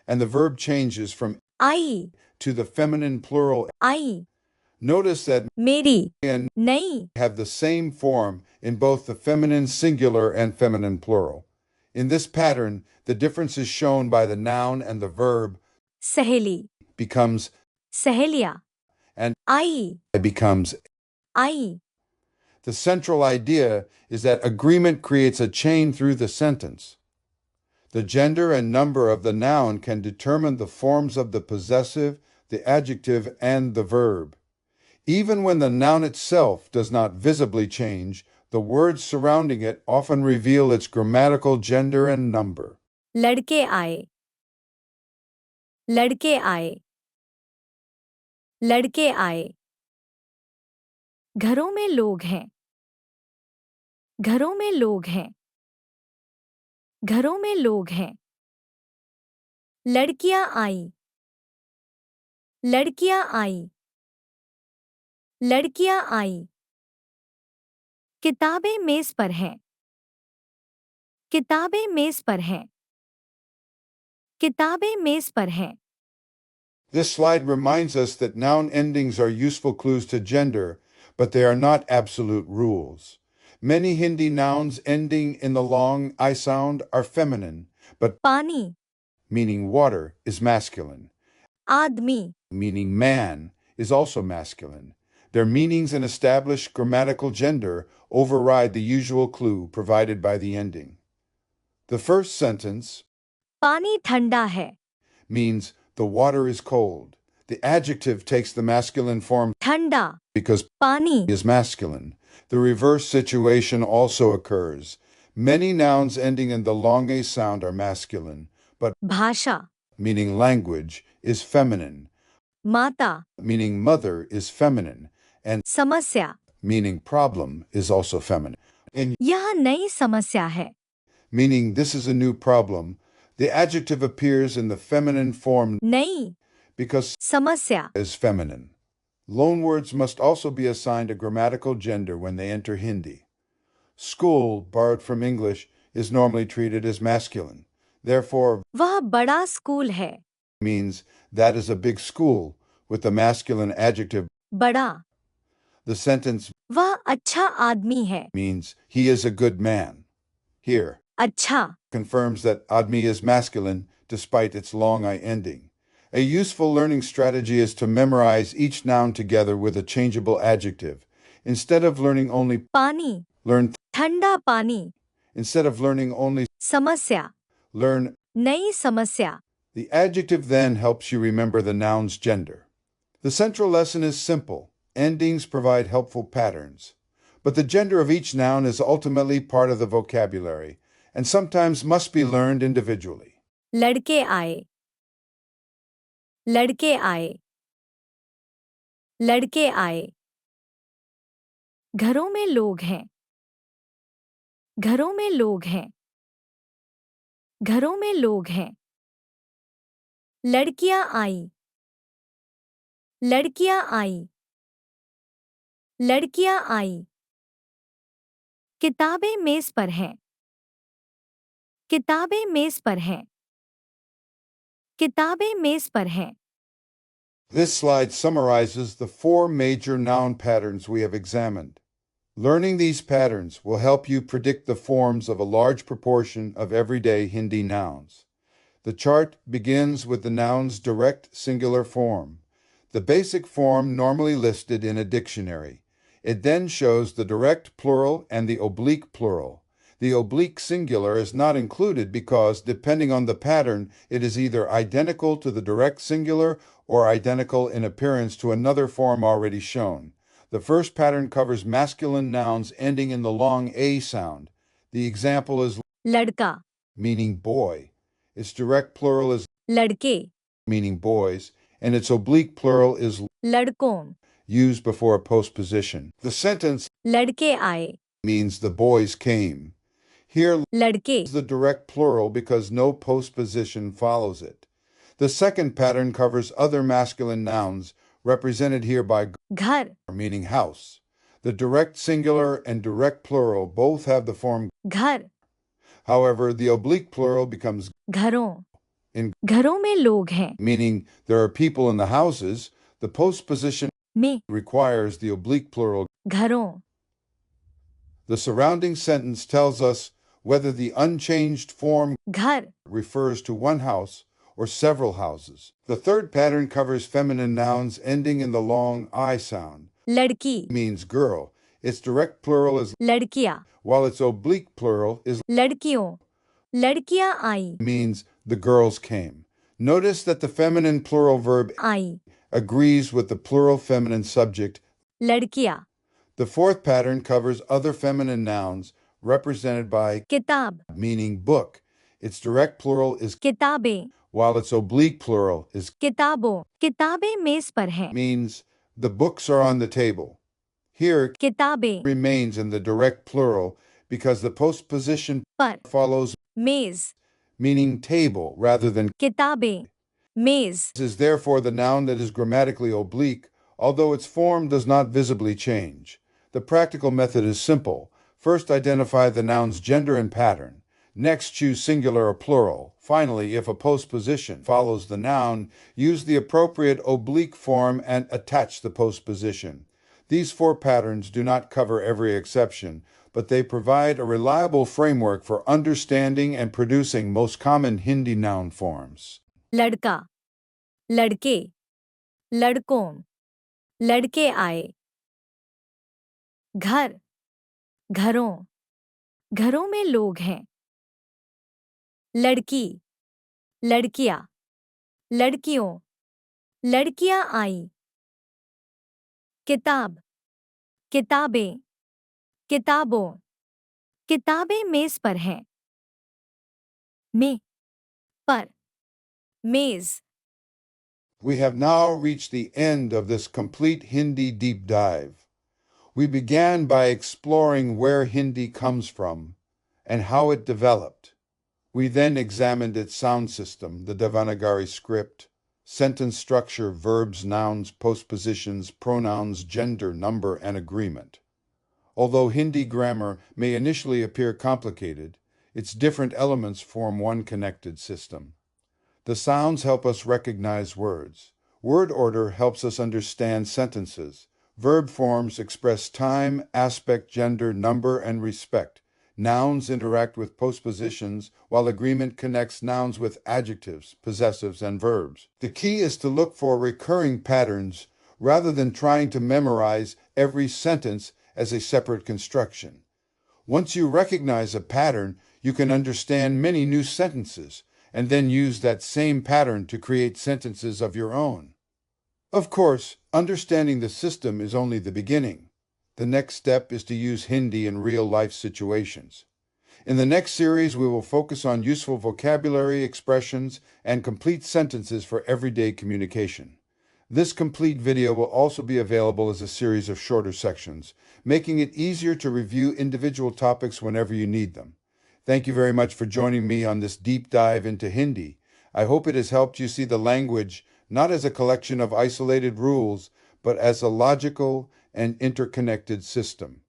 B: and the verb changes from
C: I
B: to the feminine plural.
C: I
B: Notice that
C: मेरी
B: and
C: नई
B: have the same form in both the feminine singular and feminine plural. In this pattern, the difference is shown by the noun and the verb
C: सहेली
B: becomes
C: सहेलियां
B: and
C: I
B: becomes.
C: I
B: The central idea is that agreement creates a chain through the sentence. The gender and number of the noun can determine the forms of the possessive, the adjective, and the verb. Even when the noun itself does not visibly change, the words surrounding it often reveal its grammatical gender and number.
C: लड़के आए लड़के आए, लड़के आए। घरों में लोग हैं, घरों में लोग हैं, घरों में लोग हैं। लड़कियां आई, लड़कियां आई, लड़कियां आई। किताबें मेज पर हैं, किताबें मेज पर हैं, किताबें मेज पर हैं।
B: This slide reminds us that noun endings are useful clues to gender, but they are not absolute rules. Many Hindi nouns ending in the long I sound are feminine, but
C: पानी,
B: meaning water is masculine.
C: आदमी,
B: Meaning man is also masculine. Their meanings and established grammatical gender override the usual clue provided by the ending. The first sentence
C: पानी ठंडा है,
B: means the water is cold. The adjective takes the masculine form
C: ठंडा,
B: because
C: पानी,
B: is masculine. The reverse situation also occurs. Many nouns ending in the long A sound are masculine, but
C: भाषा,
B: meaning language is feminine.
C: माता,
B: Meaning mother is feminine, and
C: समस्या।
B: meaning problem is also feminine. And
C: यह नई समस्या है,
B: meaning this is a new problem, the adjective appears in the feminine form
C: नई
B: because
C: समस्या।
B: is feminine. Loanwords must also be assigned a grammatical gender when they enter Hindi. School, borrowed from English, is normally treated as masculine. Therefore,
C: वह बड़ा school है,
B: means that is a big school with the masculine adjective.
C: बड़ा।
B: The sentence
C: वह अच्छा आदमी है,
B: means he is a good man. Here,
C: अच्छा।
B: confirms that admi is masculine despite its long I ending. A useful learning strategy is to memorize each noun together with a changeable adjective. Instead of learning only
C: पानी,
B: learn
C: ठंडा पानी,
B: instead of learning only
C: समस्या,
B: learn.
C: नई समस्या।
B: The adjective then helps you remember the noun's gender. The central lesson is simple. Endings provide helpful patterns. But the gender of each noun is ultimately part of the vocabulary and sometimes must be learned individually.
C: लड़के आए, लड़के आए, लड़के आए। घरों में लोग हैं, घरों में लोग हैं, घरों में लोग हैं। लड़कियां आई, लड़कियां आई, लड़कियां आई। किताबें मेज पर हैं, किताबें मेज पर हैं, किताबें मेज पर हैं।
B: This slide summarizes the four major noun patterns we have examined. Learning these patterns will help you predict the forms of a large proportion of everyday Hindi nouns. The chart begins with the noun's direct singular form, the basic form normally listed in a dictionary. It then shows the direct plural and the oblique plural. The oblique singular is not included because, depending on the pattern, it is either identical to the direct singular or identical in appearance to another form already shown. The first pattern covers masculine nouns ending in the long A sound. The example is
C: लड़का,
B: meaning boy. Its direct plural is
C: लड़के,
B: meaning boys, and its oblique plural is
C: लड़कों।
B: used before a postposition. The sentence
C: लड़के आए,
B: means the boys came. Here
C: लड़के,
B: is the direct plural because no postposition follows it. The second pattern covers other masculine nouns, represented here by
C: घर,
B: meaning house. The direct singular and direct plural both have the form.
C: घर,
B: However, the oblique plural becomes
C: घरों।
B: in
C: घरों में लोग हैं,
B: meaning there are people in the houses. The postposition
C: में,
B: requires the oblique plural.
C: घरों।
B: The surrounding sentence tells us whether the unchanged form
C: घर,
B: refers to one house or several houses. The third pattern covers feminine nouns ending in the long I sound.
C: लड़की,
B: Means girl. Its direct plural is
C: लड़कियां,
B: while its oblique plural is
C: लड़कियों। लड़कियां आई,
B: means the girls came. Notice that the feminine plural verb
C: I,
B: agrees with the plural feminine subject.
C: लड़कियां।
B: The fourth pattern covers other feminine nouns represented by
C: किताब,
B: meaning book. Its direct plural is
C: किताबें।
B: while its oblique plural is
C: किताबों किताबें मेज पर हैं
B: means the books are on the table. Here,
C: किताबें
B: remains in the direct plural because the postposition
C: पर
B: follows
C: मेज
B: meaning table rather than
C: किताबें मेज
B: is therefore the noun that is grammatically oblique, although its form does not visibly change. The practical method is simple. First, identify the noun's gender and pattern. Next, choose singular or plural. Finally, if a postposition follows the noun, use the appropriate oblique form and attach the postposition. These four patterns do not cover every exception, but they provide a reliable framework for understanding and producing most common Hindi noun forms.
C: लड़का लड़के लड़कों लड़के आए घर घरों घरों में लोग हैं लड़की लड़कियां लड़कियों लड़कियां आई किताब किताबें किताबों किताबें मेज पर हैं में पर मेज
B: We have now reached the end of this complete Hindi deep dive. We began by exploring where Hindi comes from and how it developed. We then examined its sound system, the Devanagari script, sentence structure, verbs, nouns, postpositions, pronouns, gender, number, and agreement. Although Hindi grammar may initially appear complicated, its different elements form one connected system. The sounds help us recognize words. Word order helps us understand sentences. Verb forms express time, aspect, gender, number, and respect. Nouns interact with postpositions, while agreement connects nouns with adjectives, possessives, and verbs. The key is to look for recurring patterns rather than trying to memorize every sentence as a separate construction. Once you recognize a pattern, you can understand many new sentences, and then use that same pattern to create sentences of your own. Of course, understanding the system is only the beginning. The next step is to use Hindi in real-life situations. In the next series, we will focus on useful vocabulary, expressions, and complete sentences for everyday communication. This complete video will also be available as a series of shorter sections, making it easier to review individual topics whenever you need them. Thank you very much for joining me on this deep dive into Hindi. I hope it has helped you see the language not as a collection of isolated rules, but as a logical and interconnected system.